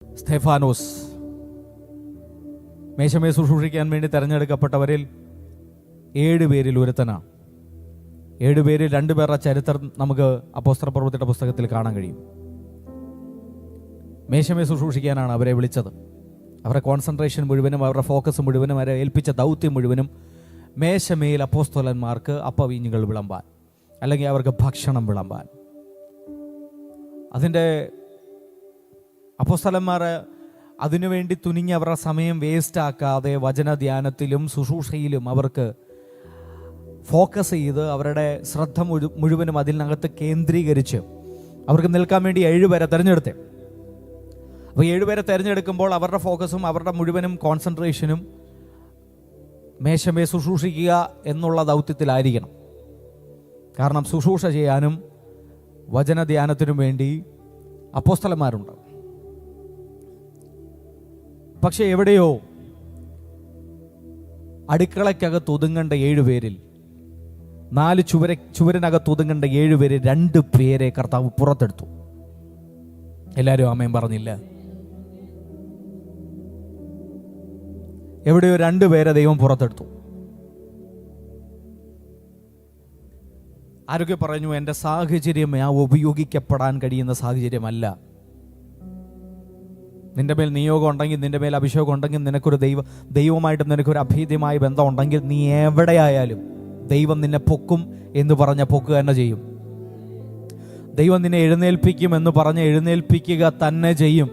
സ്തെഫാനോസ് മേശമേ ശുശ്രൂഷിക്കാൻ വേണ്ടി തെരഞ്ഞെടുക്കപ്പെട്ടവരിൽ 7 പേരിൽ ഒരുത്തനാണ്. 7 പേരിൽ 2 പേരുടെ ചരിത്രം നമുക്ക് അപ്പോസ്തലപ്രവൃത്തിയുടെ പുസ്തകത്തിൽ കാണാൻ കഴിയും. മേശമേ ശുശ്രൂഷിക്കാനാണ് അവരെ വിളിച്ചത്. അവരുടെ കോൺസെൻട്രേഷൻ മുഴുവനും, അവരുടെ ഫോക്കസ് മുഴുവനും, അവരെ ഏൽപ്പിച്ച ദൗത്യം മുഴുവനും മേശമേൽ അപ്പോസ്തലന്മാർക്ക് അപ്പവീഞ്ഞുകൾ വിളമ്പാൻ, അല്ലെങ്കിൽ അവർക്ക് ഭക്ഷണം വിളമ്പാൻ. അതിൻ്റെ അപ്പോസ്തലന്മാർ അതിനുവേണ്ടി തുനിഞ്ഞ് അവരുടെ സമയം വേസ്റ്റ് ആക്കാതെ വചനധ്യാനത്തിലും ശുശ്രൂഷയിലും അവർക്ക് ഫോക്കസ് ചെയ്ത് അവരുടെ ശ്രദ്ധ മുഴുവനും അതിനകത്ത് കേന്ദ്രീകരിച്ച് അവർക്ക് നിൽക്കാൻ വേണ്ടി 7 പേരെ തിരഞ്ഞെടുത്തേ. അപ്പോൾ 7 പേരെ തിരഞ്ഞെടുക്കുമ്പോൾ അവരുടെ ഫോക്കസും അവരുടെ മുഴുവനും കോൺസെൻട്രേഷനും മേശമേ ശുശ്രൂഷിക്കുക എന്നുള്ള ദൗത്യത്തിലായിരിക്കണം. കാരണം ശുശ്രൂഷ ചെയ്യാനും വചനധ്യാനത്തിനും വേണ്ടി അപ്പോസ്തലന്മാരുണ്ട്. പക്ഷെ എവിടെയോ അടുക്കളയ്ക്കകത്ത് ഒതുങ്ങേണ്ട 7 പേരിൽ, 4 ചുവരിനകത്ത് ഒതുങ്ങേണ്ട 7 പേരിൽ 2 പേരെ കർത്താവ് പുറത്തെടുത്തു. എല്ലാവരും ആമേൻ പറഞ്ഞില്ല. എവിടെയോ 2 പേരെ ദൈവം പുറത്തെടുത്തു. ആരൊക്കെ പറഞ്ഞു, എൻ്റെ സാഹചര്യം ഉപയോഗിക്കപ്പെടാൻ കഴിയുന്ന സാഹചര്യമല്ല. നിന്റെ മേൽ നിയോഗം ഉണ്ടെങ്കിൽ, നിന്റെ മേൽ അഭിഷേകം ഉണ്ടെങ്കിൽ, നിനക്കൊരു ദൈവമായിട്ട് നിനക്കൊരു അഭേദ്യമായ ബന്ധം ഉണ്ടെങ്കിൽ, നീ എവിടെയായാലും ദൈവം നിന്നെ പൊക്കും എന്ന് പറഞ്ഞ പൊക്കുക തന്നെ ചെയ്യും. ദൈവം നിന്നെ എഴുന്നേൽപ്പിക്കും എന്ന് പറഞ്ഞ് എഴുന്നേൽപ്പിക്കുക തന്നെ ചെയ്യും.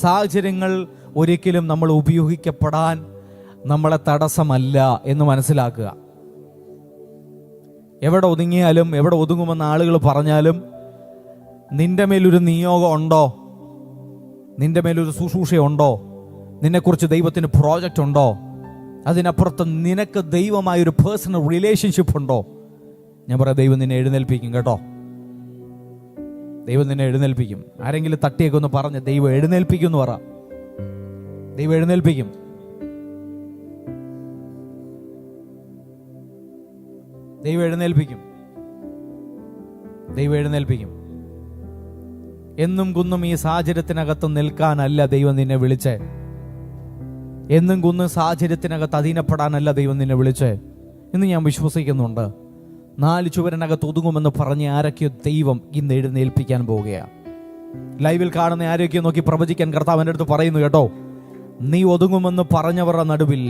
സാഹചര്യങ്ങൾ ഒരിക്കലും നമ്മൾ ഉപയോഗിക്കപ്പെടാൻ നമ്മളെ തടസ്സമല്ല എന്ന് മനസ്സിലാക്കുക. എവിടെ ഒതുങ്ങിയാലും, എവിടെ ഒതുങ്ങുമെന്ന് ആളുകൾ പറഞ്ഞാലും, നിന്റെ മേലൊരു നിയോഗം ഉണ്ടോ, നിന്റെ മേലൊരു ശുശ്രൂഷയുണ്ടോ, നിന്നെക്കുറിച്ച് ദൈവത്തിന് പ്രോജക്റ്റ് ഉണ്ടോ, അതിനപ്പുറത്ത് നിനക്ക് ദൈവമായൊരു പേഴ്സണൽ റിലേഷൻഷിപ്പ് ഉണ്ടോ, ഞാൻ പറയാം, ദൈവം നിന്നെ എഴുന്നേൽപ്പിക്കും കേട്ടോ. ദൈവം നിന്നെ എഴുന്നേൽപ്പിക്കും. ആരെങ്കിലും തട്ടിയൊക്കെ ഒന്ന് പറഞ്ഞ് ദൈവം എഴുന്നേൽപ്പിക്കും എന്ന് പറ. ദൈവം എഴുന്നേൽപ്പിക്കും. ദൈവം എഴുന്നേൽപ്പിക്കും. ദൈവം എഴുന്നേൽപ്പിക്കും. എന്നും കുന്നും ഈ സാഹചര്യത്തിനകത്ത് നിൽക്കാനല്ല ദൈവം നിന്നെ വിളിച്ചേ. എന്നും കുന്നും സാഹചര്യത്തിനകത്ത് അധീനപ്പെടാനല്ല ദൈവം നിന്നെ വിളിച്ചേ എന്ന് ഞാൻ വിശ്വസിക്കുന്നുണ്ട്. 4 ചുവരിനകത്ത് ഒതുങ്ങുമെന്ന് പറഞ്ഞ് ആരൊക്കെയോ ദൈവം ഇന്ന് എഴുന്നേൽപ്പിക്കാൻ പോവുകയാണ്. ലൈവിൽ കാണുന്ന ആരൊക്കെയോ നോക്കി പ്രവചിക്കാൻ കർത്താവ് എൻ്റെ അടുത്ത് പറയുന്നു കേട്ടോ. നീ ഒതുങ്ങുമെന്ന് പറഞ്ഞവരുടെ നടുവിൽ,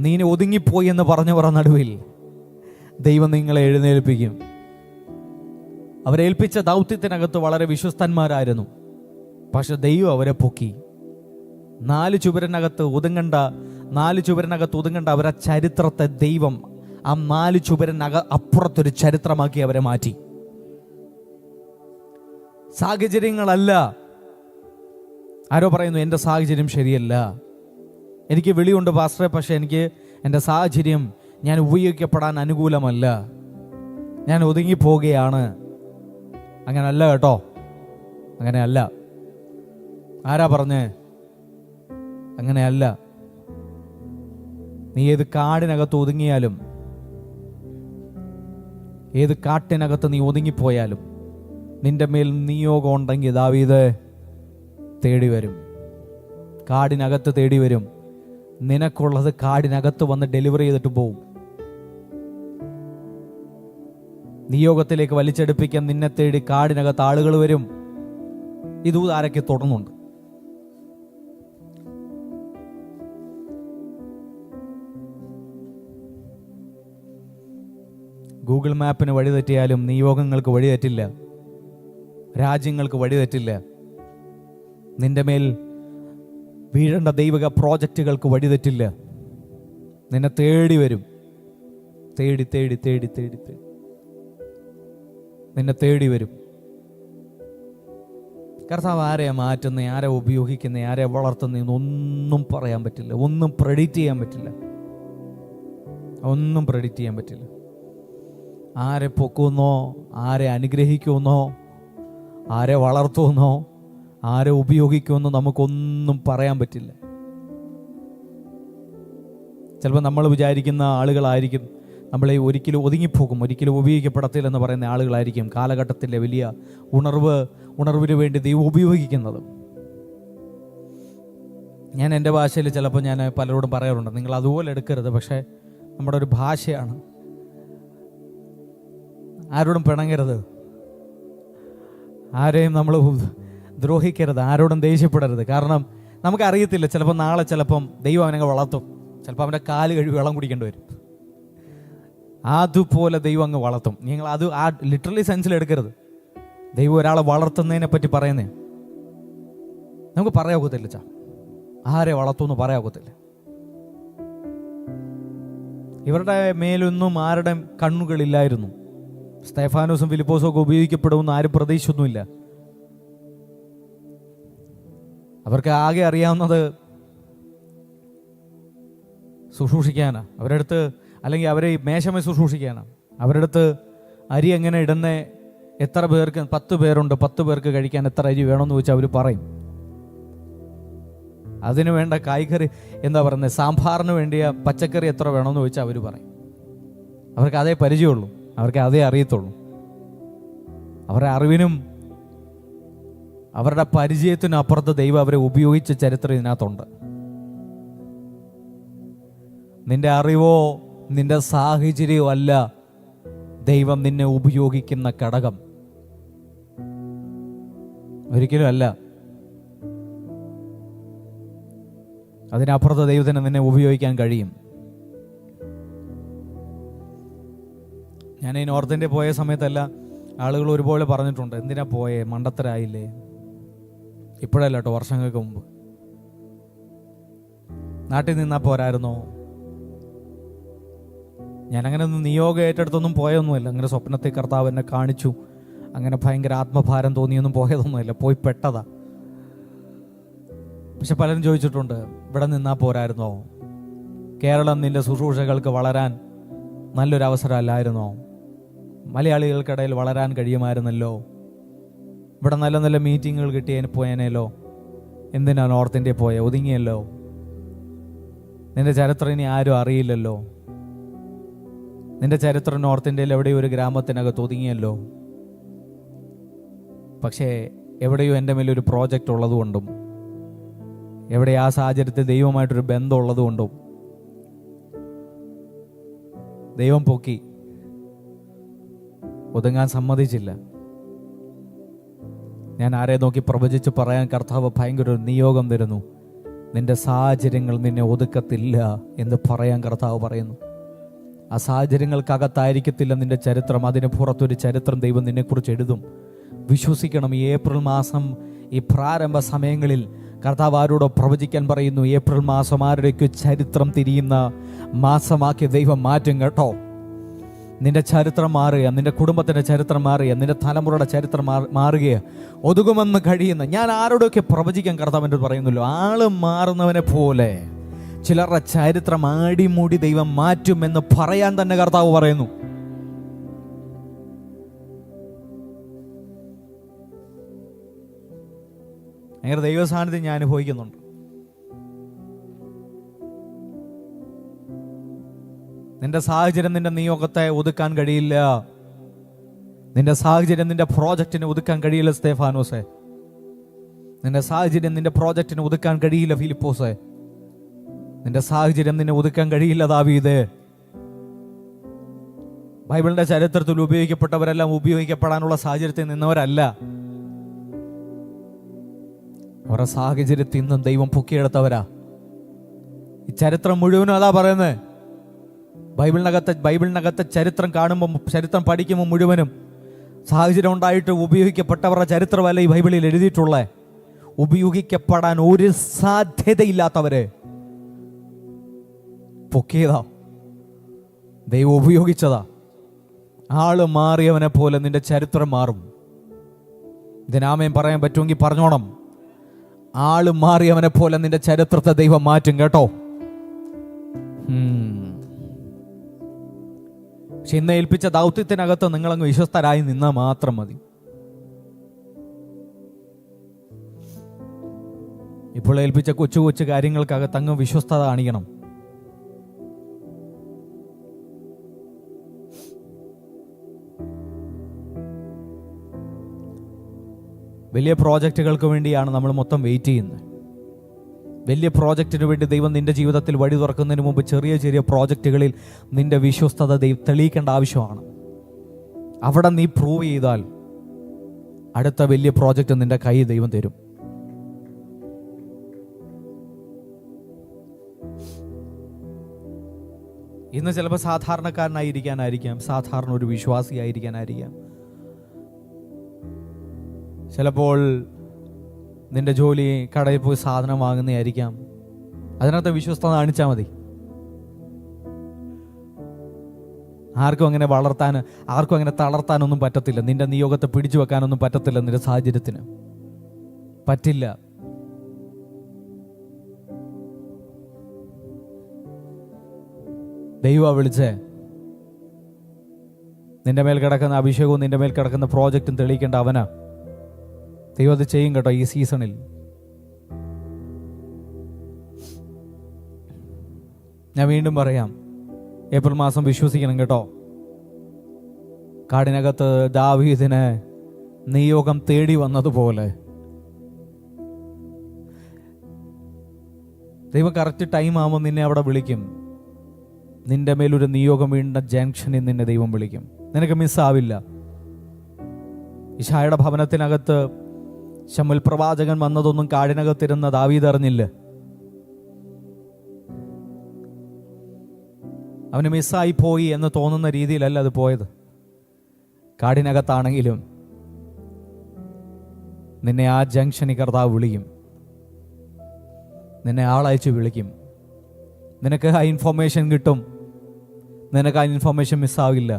നീ ഒതുങ്ങിപ്പോയി എന്ന് പറഞ്ഞവരുടെ നടുവിൽ ദൈവം നിങ്ങളെ എഴുന്നേൽപ്പിക്കും. അവരേൽപ്പിച്ച ദൗത്യത്തിനകത്ത് വളരെ വിശ്വസ്തന്മാരായിരുന്നു. പക്ഷെ ദൈവം അവരെ പൊക്കി. 4 ചുവരിനകത്ത് ഒതുങ്ങേണ്ട അവരെ ചരിത്രത്തെ ദൈവം ആ 4 അപ്പുറത്തൊരു ചരിത്രമാക്കി അവരെ മാറ്റി. സാഹചര്യങ്ങളല്ല. ആരോ പറയുന്നു എൻ്റെ സാഹചര്യം ശരിയല്ല, എനിക്ക് വിളിയുണ്ട് പാസ്റ്ററെ, പക്ഷെ എനിക്ക് എൻ്റെ സാഹചര്യം ഞാൻ ഉപയോഗിക്കപ്പെടാൻ അനുകൂലമല്ല, ഞാൻ ഒതുങ്ങിപ്പോവുകയാണ്. അങ്ങനെയല്ല കേട്ടോ, അങ്ങനെയല്ല. ആരാ പറഞ്ഞേ? അങ്ങനെയല്ല. നീ ഏത് കാടിനകത്ത് ഒതുങ്ങിയാലും, ഏത് കാട്ടിനകത്ത് നീ ഒതുങ്ങിപ്പോയാലും, നിന്റെ മേൽ നിയോഗം ഉണ്ടെങ്കിൽ ദാവീദ് തേടി വരും. കാടിനകത്ത് തേടി വരും. നിനക്കുള്ളത് കാടിനകത്ത് വന്ന് ഡെലിവറി ചെയ്തിട്ട് പോവും. നിയോഗത്തിലേക്ക് വലിച്ചെടുപ്പിക്കാൻ നിന്നെ തേടി കാടിനകത്ത് ആളുകൾ വരും. ഇത് ആരൊക്കെ തുടർന്നുണ്ട്. ഗൂഗിൾ മാപ്പിന് വഴി തെറ്റിയാലും നിയോഗങ്ങൾക്ക് വഴി തെറ്റില്ല, രാജ്യങ്ങൾക്ക് വഴി തെറ്റില്ല. നിന്റെ മേൽ വീഴേണ്ട ദൈവിക പ്രോജക്റ്റുകൾക്ക് വഴി തെറ്റില്ല. നിന്നെ തേടി വരും. തേടി തേടി തേടി തേടി തേടി നിന്നെ തേടി വരും. കർത്താവ് ആരെയാ മാറ്റുന്നത്, ആരെ ഉപയോഗിക്കുന്നത്, ആരെ വളർത്തുന്നതെന്ന് ഒന്നും പറയാൻ പറ്റില്ല. ഒന്നും പ്രെഡിക്റ്റ് ചെയ്യാൻ പറ്റില്ല. ഒന്നും പ്രെഡിക്റ്റ് ചെയ്യാൻ പറ്റില്ല. ആരെ പൊക്കുമെന്നോ, ആരെ അനുഗ്രഹിക്കുമെന്നോ, ആരെ വളർത്തുമെന്നോ, ആരെ ഉപയോഗിക്കുമെന്നോ നമുക്കൊന്നും പറയാൻ പറ്റില്ല. ചിലപ്പോൾ നമ്മൾ വിചാരിക്കുന്ന ആളുകളായിരിക്കും നമ്മളെ ഒരിക്കലും ഒതുങ്ങിപ്പോകും, ഒരിക്കലും ഉപയോഗിക്കപ്പെടത്തില്ലെന്ന് പറയുന്ന ആളുകളായിരിക്കും കാലഘട്ടത്തിലെ വലിയ ഉണർവിന് വേണ്ടി ദൈവം ഉപയോഗിക്കുന്നത്. ഞാൻ എൻ്റെ ഭാഷയിൽ ചിലപ്പോൾ ഞാൻ പലരോടും പറയാറുണ്ട്, നിങ്ങൾ അതുപോലെ എടുക്കരുത്, പക്ഷേ നമ്മുടെ ഒരു ഭാഷയാണ്. ആരോടും പിണങ്ങരുത്, ആരെയും നമ്മൾ ദ്രോഹിക്കരുത്, ആരോടും ദേഷ്യപ്പെടരുത്. കാരണം നമുക്കറിയത്തില്ല, ചിലപ്പോൾ നാളെ ചിലപ്പം ദൈവം അവനെ വളർത്തും, ചിലപ്പോൾ അവൻ്റെ കാല് കഴുകി വെള്ളം കുടിക്കേണ്ടി വരും. അതുപോലെ ദൈവം അങ്ങ് വളർത്തും. നിങ്ങൾ അത് ആ ലിറ്ററലി സെൻസിൽ എടുക്കരുത്. ദൈവം ഒരാളെ വളർത്തുന്നതിനെ പറ്റി പറയുന്നേ നമുക്ക് പറയാവത്തില്ല. ആരെ വളർത്തുമെന്ന് പറയാവത്തില്ല. ഇവരുടെ മേലൊന്നും ആരുടെ കണ്ണുകളില്ലായിരുന്നു. സ്തെഫാനോസും ഫിലിപ്പോസും ഒക്കെ ഉപയോഗിക്കപ്പെടുമെന്ന് ആരും പ്രതീക്ഷിച്ചൊന്നുമില്ല. അവർക്ക് ആകെ അറിയാവുന്നത് ശുശ്രൂഷിക്കാനാണ്. അവരുടെ അടുത്ത്, അല്ലെങ്കിൽ അവരെ മേശമേ ശുശ്രൂഷിക്കാനാണ്. അവരുടെ അടുത്ത് അരി എങ്ങനെ ഇടുന്നേ, എത്ര പേർക്ക്, 10 പേരുണ്ട്, 10 പേർക്ക് കഴിക്കാൻ എത്ര അരി വേണമെന്ന് ചോദിച്ചാൽ അവർ പറയും. അതിന് വേണ്ട കായ്കറി എന്താ പറയുന്നത്, സാമ്പാറിന് വേണ്ടിയ പച്ചക്കറി എത്ര വേണമെന്ന് ചോദിച്ചാൽ അവർ പറയും. അവർക്ക് അതേ പരിചയമുള്ളൂ, അവർക്ക് അതേ അറിയത്തുള്ളൂ. അവരുടെ അറിവിനും അവരുടെ പരിചയത്തിനും അപ്പുറത്ത് ദൈവം അവരെ ഉപയോഗിച്ച ചരിത്രം ഇതിനകത്തുണ്ട്. നിന്റെ അറിവോ നിന്റെ സാഹചര്യമോ അല്ല ദൈവം നിന്നെ ഉപയോഗിക്കുന്ന ഘടകം, ഒരിക്കലും അല്ല. അതിനപ്പുറത്ത് ദൈവത്തിന് നിന്നെ ഉപയോഗിക്കാൻ കഴിയും. ഞാൻ ഈ നോർത്ത് ഇന്ത്യ പോയ സമയത്തല്ല ആളുകൾ ഒരുപോലെ പറഞ്ഞിട്ടുണ്ട്, എന്തിനാ പോയേ, മണ്ടത്തരായില്ലേ. ഇപ്പോഴല്ല കേട്ടോ, വർഷങ്ങൾക്ക് മുമ്പ്. നാട്ടിൽ നിന്നാ പോരായിരുന്നോ? ഞാനങ്ങനെ ഒന്നും നിയോഗം ഏറ്റെടുത്തൊന്നും പോയൊന്നുമല്ല. അങ്ങനെ സ്വപ്നത്തെ കർത്താവ് എന്നെ കാണിച്ചു, അങ്ങനെ ഭയങ്കര ആത്മഭാരം തോന്നിയൊന്നും പോയതൊന്നുമല്ല, പോയി പെട്ടതാ. പക്ഷെ പലരും ചോദിച്ചിട്ടുണ്ട്, ഇവിടെ നിന്നാ പോരായിരുന്നോ? കേരളം നിന്റെ ശുശ്രൂഷകൾക്ക് വളരാൻ നല്ലൊരു അവസരമല്ലായിരുന്നോ? മലയാളികൾക്കിടയിൽ വളരാൻ കഴിയുമായിരുന്നല്ലോ. ഇവിടെ നല്ല നല്ല മീറ്റിങ്ങുകൾ പോയേനല്ലോ. എന്തിനാ നോർത്ത് ഇന്ത്യ പോയ, ഒതുങ്ങിയല്ലോ. നിന്റെ ചരിത്രം ഇനി ആരും അറിയില്ലല്ലോ. നിന്റെ ചരിത്രം നോർത്ത് ഇന്ത്യയിൽ എവിടെയോ ഒരു ഗ്രാമത്തിനകത്ത് ഒതുങ്ങിയല്ലോ. പക്ഷേ എവിടെയോ എൻ്റെ മേലൊരു പ്രോജക്റ്റ് ഉള്ളതുകൊണ്ടും, എവിടെ ആ സാഹചര്യത്തിൽ ദൈവമായിട്ടൊരു ബന്ധം ഉള്ളതുകൊണ്ടും ദൈവം പൊക്കി, ഒതുങ്ങാൻ സമ്മതിച്ചില്ല. ഞാൻ ആരെ നോക്കി പ്രവചിച്ച് പറയാൻ കർത്താവ് ഭയങ്കര ഒരു നിയോഗം തരുന്നു. നിന്റെ സാഹചര്യങ്ങൾ നിന്നെ ഒതുക്കത്തില്ല എന്ന് പറയാൻ കർത്താവ് പറയുന്നു. ആ സാഹചര്യങ്ങൾക്കകത്തായിരിക്കത്തില്ല നിന്റെ ചരിത്രം, അതിന് പുറത്തൊരു ചരിത്രം ദൈവം നിന്നെക്കുറിച്ച് എഴുതും. വിശ്വസിക്കണം. ഈ ഏപ്രിൽ മാസം, ഈ പ്രാരംഭ സമയങ്ങളിൽ കർത്താവ് ആരോടോ പ്രവചിക്കാൻ പറയുന്നു. ഏപ്രിൽ മാസം ആരുടെയൊക്കെ ചരിത്രം തിരിയുന്ന മാസമാക്കി ദൈവം മാറ്റും കേട്ടോ. നിന്റെ ചരിത്രം മാറുക, നിന്റെ കുടുംബത്തിൻ്റെ ചരിത്രം മാറുക, നിന്റെ തലമുറയുടെ ചരിത്രം മാറുക, ഒതുകുമെന്ന് കഴിയുന്ന, ഞാൻ ആരോടൊക്കെ പ്രവചിക്കാൻ കർത്താവിൻ്റെ പറയുന്നല്ലോ, ആള് മാറുന്നവനെ പോലെ ചിലരുടെ ചരിത്രം ആടിമൂടി ദൈവം മാറ്റുമെന്ന് പറയാൻ തന്നെ കർത്താവ് പറയുന്നു. അങ്ങനെ ദൈവ സാന്നിധ്യം ഞാൻ അനുഭവിക്കുന്നുണ്ട്. നിന്റെ സാഹചര്യം നിന്റെ നിയോഗത്തെ ഒതുക്കാൻ കഴിയില്ല. നിന്റെ സാഹചര്യം നിന്റെ പ്രോജക്റ്റിനെ ഒതുക്കാൻ കഴിയില്ല സ്തെഫാനോസേ. നിന്റെ സാഹചര്യം നിന്റെ പ്രോജക്റ്റിനെ ഒതുക്കാൻ കഴിയില്ല ഫിലിപ്പോസേ. നിന്റെ സാഹചര്യം നിന്നെ ഒതുക്കാൻ കഴിയില്ല ദാവീദേ. ബൈബിളിന്റെ ചരിത്രത്തിൽ ഉപയോഗിക്കപ്പെട്ടവരെല്ലാം ഉപയോഗിക്കപ്പെടാനുള്ള സാഹചര്യത്തിൽ നിന്നവരല്ല. അവരുടെ സാഹചര്യത്തിൽ നിന്നും ദൈവം പൊക്കിയെടുത്തവരാ. ഈ ചരിത്രം മുഴുവനും അതാ പറയുന്നത്. ബൈബിളിനകത്തെ ചരിത്രം കാണുമ്പോൾ, ചരിത്രം പഠിക്കുമ്പോൾ മുഴുവനും സാഹചര്യം ഉണ്ടായിട്ട് ഉപയോഗിക്കപ്പെട്ടവരുടെ ചരിത്രമല്ല ഈ ബൈബിളിൽ എഴുതിയിട്ടുള്ളത്. ഉപയോഗിക്കപ്പെടാൻ ഒരു സാധ്യതയില്ലാത്തവരെ പൊക്കിയതാ, ദൈവം ഉപയോഗിച്ചതാ. ആള് മാറിയവനെ പോലെ നിന്റെ ചരിത്രം മാറും. ഇതിനാമേൻ പറയാൻ പറ്റുമെങ്കിൽ പറഞ്ഞോണം. ആള് മാറിയവനെ പോലെ നിന്റെ ചരിത്രത്തെ ദൈവം മാറ്റും കേട്ടോ. പക്ഷെ ഇന്ന് ഏൽപ്പിച്ച ദൗത്യത്തിനകത്ത് നിങ്ങളങ്ങ് വിശ്വസ്തരായി നിന്നാൽ മാത്രം മതി. ഇപ്പോൾ ഏൽപ്പിച്ച കൊച്ചു കൊച്ചു കാര്യങ്ങൾക്കകത്ത് അങ്ങ് വിശ്വസ്തത കാണിക്കണം. വലിയ പ്രോജക്റ്റുകൾക്ക് വേണ്ടിയാണ് നമ്മൾ മൊത്തം വെയിറ്റ് ചെയ്യുന്നത്. വലിയ പ്രോജക്റ്റിന് വേണ്ടി ദൈവം നിന്റെ ജീവിതത്തിൽ വഴി തുറക്കുന്നതിന് മുമ്പ് ചെറിയ ചെറിയ പ്രോജക്റ്റുകളിൽ നിന്റെ വിശ്വസ്തത ദൈവം തെളിയിക്കേണ്ട ആവശ്യമാണ്. അവിടെ നീ പ്രൂവ് ചെയ്താൽ അടുത്ത വലിയ പ്രോജക്റ്റ് നിന്റെ കൈ ദൈവം തരും. ഇന്ന് ചിലപ്പോൾ സാധാരണക്കാരനായിരിക്കാനായിരിക്കാം, സാധാരണ ഒരു വിശ്വാസിയായിരിക്കാനായിരിക്കാം. ചിലപ്പോൾ നിന്റെ ജോലി കടയിൽ പോയി സാധനം വാങ്ങുന്നതായിരിക്കാം. അതിനകത്ത് വിശ്വസ്തത കാണിച്ചാൽ മതി. ആർക്കും അങ്ങനെ ആർക്കും അങ്ങനെ തളർത്താനൊന്നും പറ്റത്തില്ല. നിന്റെ നിയോഗത്തെ പിടിച്ചു വെക്കാനൊന്നും പറ്റത്തില്ല. നിന്റെ സാഹചര്യത്തിന് പറ്റില്ല. ദൈവം വിളിച്ചേ നിന്റെ മേൽ കിടക്കുന്ന അഭിഷേകവും നിന്റെ മേൽ കിടക്കുന്ന പ്രോജക്റ്റും തെളിയിക്കേണ്ട അവനാ. ദൈവം അത് ചെയ്യും കേട്ടോ. ഈ സീസണിൽ ഞാൻ വീണ്ടും പറയാം, ഏപ്രിൽ മാസം വിശ്വസിക്കണം കേട്ടോ. കാടിനകത്ത് ദാവീദിന് നിയോഗം തേടി വന്നതുപോലെ ദൈവം കറക്റ്റ് ടൈം ആകുമ്പോൾ നിന്നെ അവിടെ വിളിക്കും. നിന്റെ മേലൊരു നിയോഗം വീണ്ട ജംഗ്ഷനിൽ നിന്നെ ദൈവം വിളിക്കും. നിനക്ക് മിസ്സാവില്ല. ഇശായുടെ ഭവനത്തിനകത്ത് ശമൂവേൽ പ്രവാചകൻ വന്നതൊന്നും കാടിനകത്തിരുന്ന ദാവീദ് അറിഞ്ഞില്ല. അവന് മിസ്സായി പോയി എന്ന് തോന്നുന്ന രീതിയിലല്ല അത് പോയത്. കാടിനകത്താണെങ്കിലും നിന്നെ ആ ജംഗ്ഷനിൽ കർത്താവ് വിളിക്കും. നിന്നെ ആളയച്ച് വിളിക്കും. നിനക്ക് ആ ഇൻഫർമേഷൻ കിട്ടും. നിനക്ക് ആ ഇൻഫർമേഷൻ മിസ്സാവില്ല.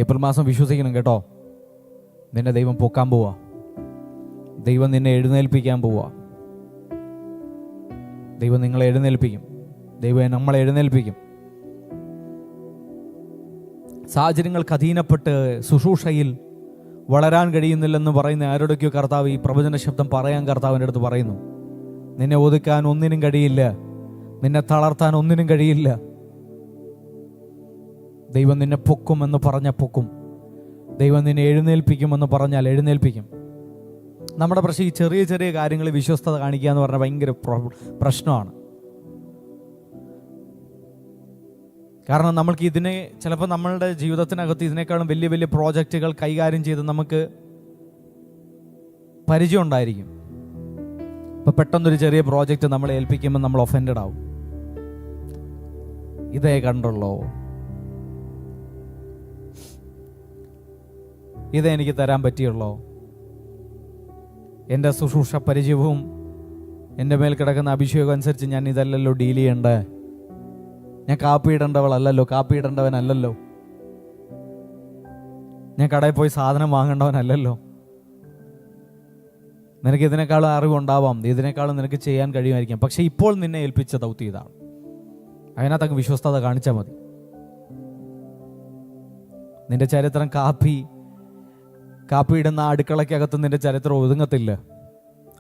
ഏപ്രിൽ മാസം വിശ്വസിക്കണം കേട്ടോ. നിന്നെ ദൈവം പൊക്കാൻ പോവാ. ദൈവം നിന്നെ എഴുന്നേൽപ്പിക്കാൻ പോവാ. ദൈവം നിങ്ങളെ എഴുന്നേൽപ്പിക്കും. ദൈവം നമ്മളെ എഴുന്നേൽപ്പിക്കും. സാഹചര്യങ്ങൾക്ക് അധീനപ്പെട്ട് ശുശ്രൂഷയിൽ വളരാൻ കഴിയുന്നില്ലെന്ന് പറയുന്ന ആരോടൊക്കെയോ കർത്താവ് ഈ പ്രവചന ശബ്ദം പറയാൻ കർത്താവിൻ്റെ അടുത്ത് പറയുന്നു. നിന്നെ ഒതുക്കാൻ ഒന്നിനും കഴിയില്ല. നിന്നെ തളർത്താൻ ഒന്നിനും കഴിയില്ല. ദൈവം നിന്നെ പൊക്കുമെന്ന് പറഞ്ഞാൽ പൊക്കും. ദൈവം നിന്നെ എഴുന്നേൽപ്പിക്കുമെന്ന് പറഞ്ഞാൽ എഴുന്നേൽപ്പിക്കും. നമ്മുടെ പ്രശ്നം ഈ ചെറിയ ചെറിയ കാര്യങ്ങളിൽ വിശ്വസ്തത കാണിക്കുക എന്ന് പറഞ്ഞാൽ ഭയങ്കര പ്രശ്നമാണ്. കാരണം നമ്മൾക്ക് ചിലപ്പോൾ നമ്മളുടെ ജീവിതത്തിനകത്ത് ഇതിനേക്കാളും വലിയ വലിയ പ്രോജക്റ്റുകൾ കൈകാര്യം ചെയ്ത് നമുക്ക് പരിചയം ഉണ്ടായിരിക്കും. ഇപ്പം പെട്ടെന്നൊരു ചെറിയ പ്രോജക്റ്റ് നമ്മളെ ഏൽപ്പിക്കുമ്പോൾ നമ്മൾ ഒഫൻഡഡ് ആവും. ഇതേ കണ്ടുള്ളോ, ഇതേ എനിക്ക് തരാൻ പറ്റിയുള്ളോ, എൻ്റെ ശുശ്രൂഷ പരിചയവും എൻ്റെ മേൽ കിടക്കുന്ന അഭിഷേകം അനുസരിച്ച് ഞാൻ ഇതല്ലല്ലോ ഡീൽ ചെയ്യണ്ടേ. ഞാൻ കാപ്പി ഇടേണ്ടവളല്ലല്ലോ, കാപ്പി ഇടേണ്ടവനല്ലല്ലോ. ഞാൻ കടയിൽ പോയി സാധനം വാങ്ങേണ്ടവനല്ലല്ലോ. നിനക്ക് ഇതിനേക്കാളും അറിവുണ്ടാവാം, ഇതിനേക്കാളും നിനക്ക് ചെയ്യാൻ കഴിയുമായിരിക്കാം. പക്ഷെ ഇപ്പോൾ നിന്നെ ഏൽപ്പിച്ച ദൗത്യം ഇതാണ്. അതിനകത്തങ്ങ് വിശ്വസ്തത കാണിച്ചാൽ മതി. നിന്റെ ചരിത്രം കാപ്പി ഇടുന്ന അടുക്കളയ്ക്കകത്ത് നിന്റെ ചരിത്രം ഒതുങ്ങത്തില്ല.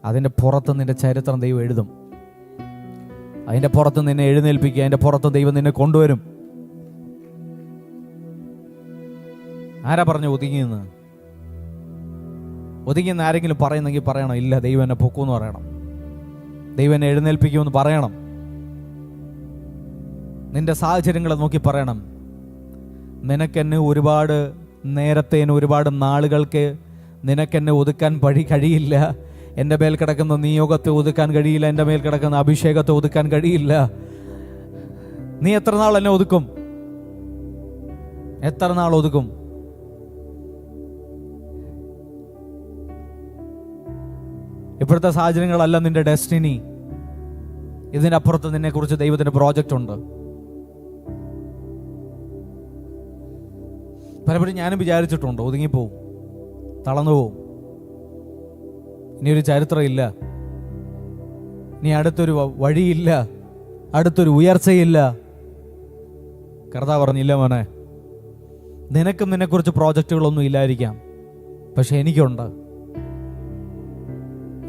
അതിൻ്റെ പുറത്ത് നിന്റെ ചരിത്രം ദൈവം എഴുതും. അതിൻ്റെ പുറത്ത് നിന്നെ എഴുന്നേൽപ്പിക്കുക. അതിൻ്റെ പുറത്ത് ദൈവം നിന്നെ കൊണ്ടുവരും. ആരാ പറഞ്ഞു ഒതുങ്ങിയെന്ന്? ഒതുങ്ങിയെന്ന് ആരെങ്കിലും പറയുന്നെങ്കിൽ പറയണം, ഇല്ല ദൈവം എന്നെ പൊക്കുമെന്ന് പറയണം. ദൈവം എന്നെ എഴുന്നേൽപ്പിക്കുമെന്ന് പറയണം. നിന്റെ സാഹചര്യങ്ങളെ നോക്കി പറയണം, നിനക്കെന്നെ ഒരുപാട് നേരത്തേന് ഒരുപാട് നാളുകൾക്ക് നിനക്കെന്നെ ഒതുക്കാൻ കഴിയില്ല. എൻ്റെ മേൽ കിടക്കുന്ന നിയോഗത്തെ ഒതുക്കാൻ കഴിയില്ല. എൻ്റെ മേൽ കിടക്കുന്ന അഭിഷേകത്തെ ഒതുക്കാൻ കഴിയില്ല. നീ എത്ര നാൾ എന്നെ ഒതുക്കും? എത്ര നാൾ ഒതുക്കും? ഇപ്പോഴത്തെ സാഹചര്യങ്ങളല്ല നിന്റെ ഡെസ്റ്റിനി. ഇതിനപ്പുറത്ത് നിന്നെക്കുറിച്ച് ദൈവത്തിന്റെ പ്രോജക്റ്റ് ഉണ്ട്. പലപ്പോഴും ഞാനും വിചാരിച്ചിട്ടുണ്ട്, ഒതുങ്ങിപ്പോവും, തളർന്നു പോവും, ഇനിയൊരു ചരിത്രമില്ല, ഇനി അടുത്തൊരു വഴിയില്ല, അടുത്തൊരു ഉയർച്ചയില്ല. കർത്താവ് പറഞ്ഞില്ല, മോനെ, നിനക്കും നിന്നെക്കുറിച്ച് പ്രോജക്റ്റുകളൊന്നും ഇല്ലായിരിക്കാം, പക്ഷെ എനിക്കുണ്ട്.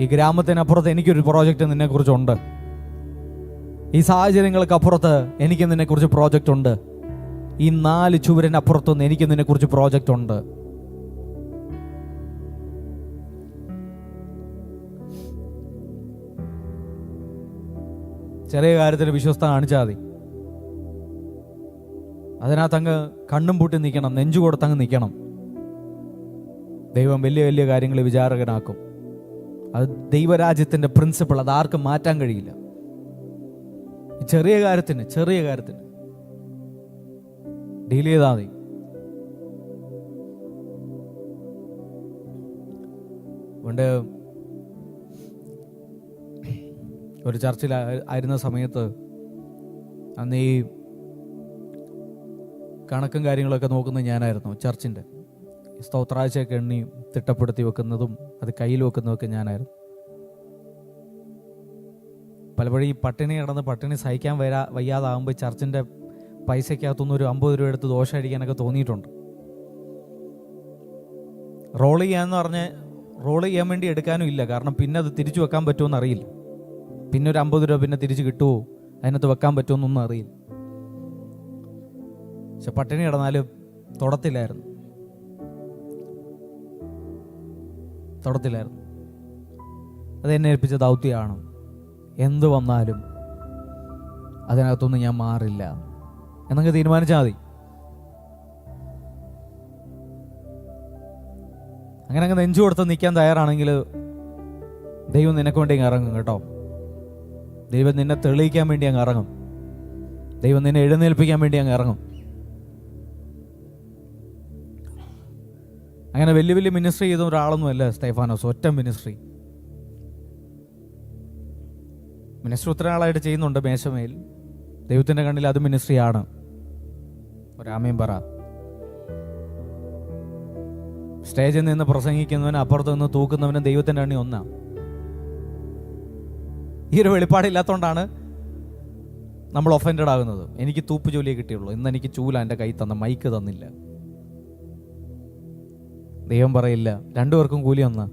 ഈ ഗ്രാമത്തിനപ്പുറത്ത് എനിക്കൊരു പ്രോജക്റ്റ് നിന്നെക്കുറിച്ചുണ്ട്. ഈ സാഹചര്യങ്ങൾക്കപ്പുറത്ത് എനിക്ക് നിന്നെക്കുറിച്ച് പ്രോജക്റ്റ് ഉണ്ട്. ഈ 4 ചുവരിനപ്പുറത്തുനിന്ന് എനിക്ക് നിന്നെക്കുറിച്ച് പ്രോജക്റ്റ് ഉണ്ട്. ചെറിയ കാര്യത്തിന് വിശ്വസ്ത കാണിച്ചാൽ മതി. അതിനകത്തങ്ങ് കണ്ണും പൂട്ടി നിൽക്കണം, നെഞ്ചു കൊടുത്തങ്ങ് നിൽക്കണം. ദൈവം വലിയ വലിയ കാര്യങ്ങൾ വിചാരകനാക്കും. അത് ദൈവരാജ്യത്തിൻ്റെ പ്രിൻസിപ്പിൾ, അത് ആർക്കും മാറ്റാൻ കഴിയില്ല. ചെറിയ കാര്യത്തിന് ഡീൽ ചെയ്താൽ മതി. പണ്ട് ഒരു ചർച്ചിൽ ആയിരുന്ന സമയത്ത് അന്ന് ഈ കണക്കും കാര്യങ്ങളൊക്കെ നോക്കുന്നത് ഞാനായിരുന്നു. ചർച്ചിൻ്റെ സ്തോത്രാഴ്ചയൊക്കെ എണ്ണി തിട്ടപ്പെടുത്തി വെക്കുന്നതും അത് കയ്യിൽ വെക്കുന്നതൊക്കെ ഞാനായിരുന്നു. പലപ്പോഴും ഈ പട്ടിണി കിടന്ന് പട്ടിണി സഹിക്കാൻ വയ്യാതാകുമ്പോൾ ചർച്ചിൻ്റെ പൈസയ്ക്കകത്തുനിന്ന് ഒരു 50 രൂപ എടുത്ത് ദോശ അടിക്കാനൊക്കെ തോന്നിയിട്ടുണ്ട്. റോൾ ചെയ്യാൻ വേണ്ടി എടുക്കാനും ഇല്ല, കാരണം പിന്നെ അത് തിരിച്ചു വെക്കാൻ പറ്റുമെന്ന് അറിയില്ല. പിന്നെ ഒരു 50 രൂപ പിന്നെ തിരിച്ച് കിട്ടുമോ, അതിനകത്ത് വെക്കാൻ പറ്റുമെന്നൊന്നും അറിയില്ല. പക്ഷെ പട്ടിണി കിടന്നാലും തൊടത്തില്ലായിരുന്നു. അതെന്നെ ഏൽപ്പിച്ച ദൗത്യമാണ്. എന്ത് വന്നാലും അതിനകത്തൊന്നും ഞാൻ മാറില്ല എന്നൊക്കെ തീരുമാനിച്ചാൽ മതി. അങ്ങനെ നെഞ്ചു കൊടുത്ത് നിൽക്കാൻ തയ്യാറാണെങ്കിൽ ദൈവം നിനക്ക് വേണ്ടി അങ്ങ് ഇറങ്ങും കേട്ടോ. ദൈവം നിന്നെ തെളിയിക്കാൻ വേണ്ടി അങ്ങ് ഇറങ്ങും. ദൈവം നിന്നെ എഴുന്നേൽപ്പിക്കാൻ വേണ്ടി അങ്ങ് ഇറങ്ങും. അങ്ങനെ വലിയ വലിയ മിനിസ്ട്രി ചെയ്ത ഒരാളൊന്നുമല്ല സ്തേഫാനോസ്. ഒറ്റ മിനിസ്ട്രി ഒത്തിരി ആളായിട്ട് ചെയ്യുന്നുണ്ട് മേശമേൽ. ദൈവത്തിൻ്റെ കണ്ണിൽ അത് മിനിസ്ട്രിയാണ്. ഒരാമയും പറ. സ്റ്റേജിൽ നിന്ന് പ്രസംഗിക്കുന്നവനും അപ്പുറത്ത് നിന്ന് തൂക്കുന്നവനും ദൈവത്തിൻ്റെ കണ്ണി ഒന്നാണ്. ഈ ഒരു വെളിപ്പാടില്ലാത്തതുകൊണ്ടാണ് നമ്മൾ ഒഫൻഡഡ് ആകുന്നത്. എനിക്ക് തൂപ്പ് ജോലിയെ കിട്ടിയുള്ളൂ, ഇന്ന് എനിക്ക് ചൂല എൻ്റെ കൈ തന്ന, മൈക്ക് തന്നില്ല. ദൈവം പറയില്ല, രണ്ടുപേർക്കും കൂലി ഒന്നാ.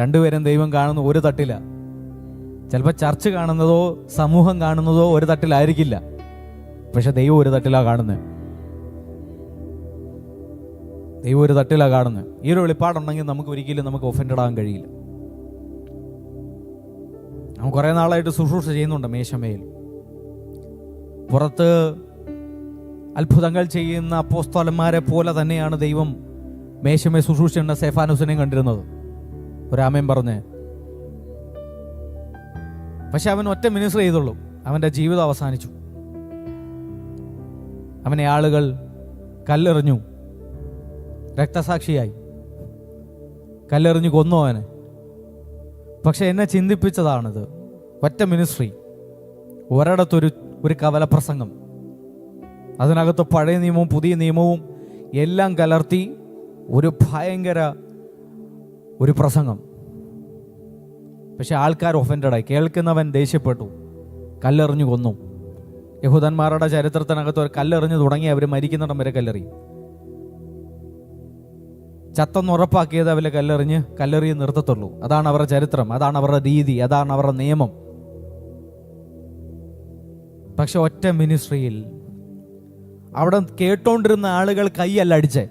രണ്ടുപേരും ദൈവം കാണുന്ന ഒരു തട്ടില. ചിലപ്പോൾ ചർച്ച് കാണുന്നതോ സമൂഹം കാണുന്നതോ ഒരു തട്ടിലായിരിക്കില്ല, പക്ഷെ ദൈവം ഒരു തട്ടിലാണ് കാണുന്നത്. ഈ ഒരു വെളിപ്പാടുണ്ടെങ്കിൽ നമുക്ക് ഒരിക്കലും ഒഫൻഡഡ് ആകാൻ കഴിയില്ല. നമ്മൾ കുറേ നാളായിട്ട് ശുശ്രൂഷ ചെയ്യുന്നുണ്ട് മേശമേൽ. പുറത്ത് അത്ഭുതങ്ങൾ ചെയ്യുന്ന അപ്പോസ്തലന്മാരെ പോലെ തന്നെയാണ് ദൈവം മേശമേൽ ശുശ്രൂഷയുന്ന സ്തേഫാനോസിനെയും കണ്ടിരുന്നത്. ഒരാമയും പറഞ്ഞ്. പക്ഷെ അവൻ ഒറ്റ മിനിസ്ട്രി ചെയ്തുള്ളൂ. അവൻ്റെ ജീവിതം അവസാനിച്ചു. അവനെ ആളുകൾ കല്ലെറിഞ്ഞു, രക്തസാക്ഷിയായി കല്ലെറിഞ്ഞു കൊന്നു അവനെ. പക്ഷെ എന്നെ ചിന്തിപ്പിച്ചതാണിത്. ഒറ്റ മിനിസ്ട്രി, ഒരിടത്തൊരു കവലപ്രസംഗം, അതിനകത്ത് പഴയ നിയമവും പുതിയ നിയമവും എല്ലാം കലർത്തി ഒരു ഭയങ്കര ഒരു പ്രസംഗം. പക്ഷെ ആൾക്കാർ ഒഫൻഡഡായി, കേൾക്കുന്നവൻ ദേഷ്യപ്പെട്ടു, കല്ലെറിഞ്ഞു കൊന്നു. യഹൂദന്മാരുടെ ചരിത്രത്തിനകത്ത് ഒരു കല്ലെറിഞ്ഞു തുടങ്ങി അവർ മരിക്കുന്നിടം വരെ കല്ലെറിയും. ചത്തെന്നുറപ്പാക്കിയത് അവരെ കല്ലെറിയ നിർത്തത്തുള്ളൂ. അതാണ് അവരുടെ ചരിത്രം, അതാണ് അവരുടെ രീതി, അതാണ് അവരുടെ നിയമം. പക്ഷെ ഒറ്റ മിനിസ്ട്രിയിൽ അവിടെ കേട്ടോണ്ടിരുന്ന ആളുകൾ കൈയല്ല അടിച്ചേ.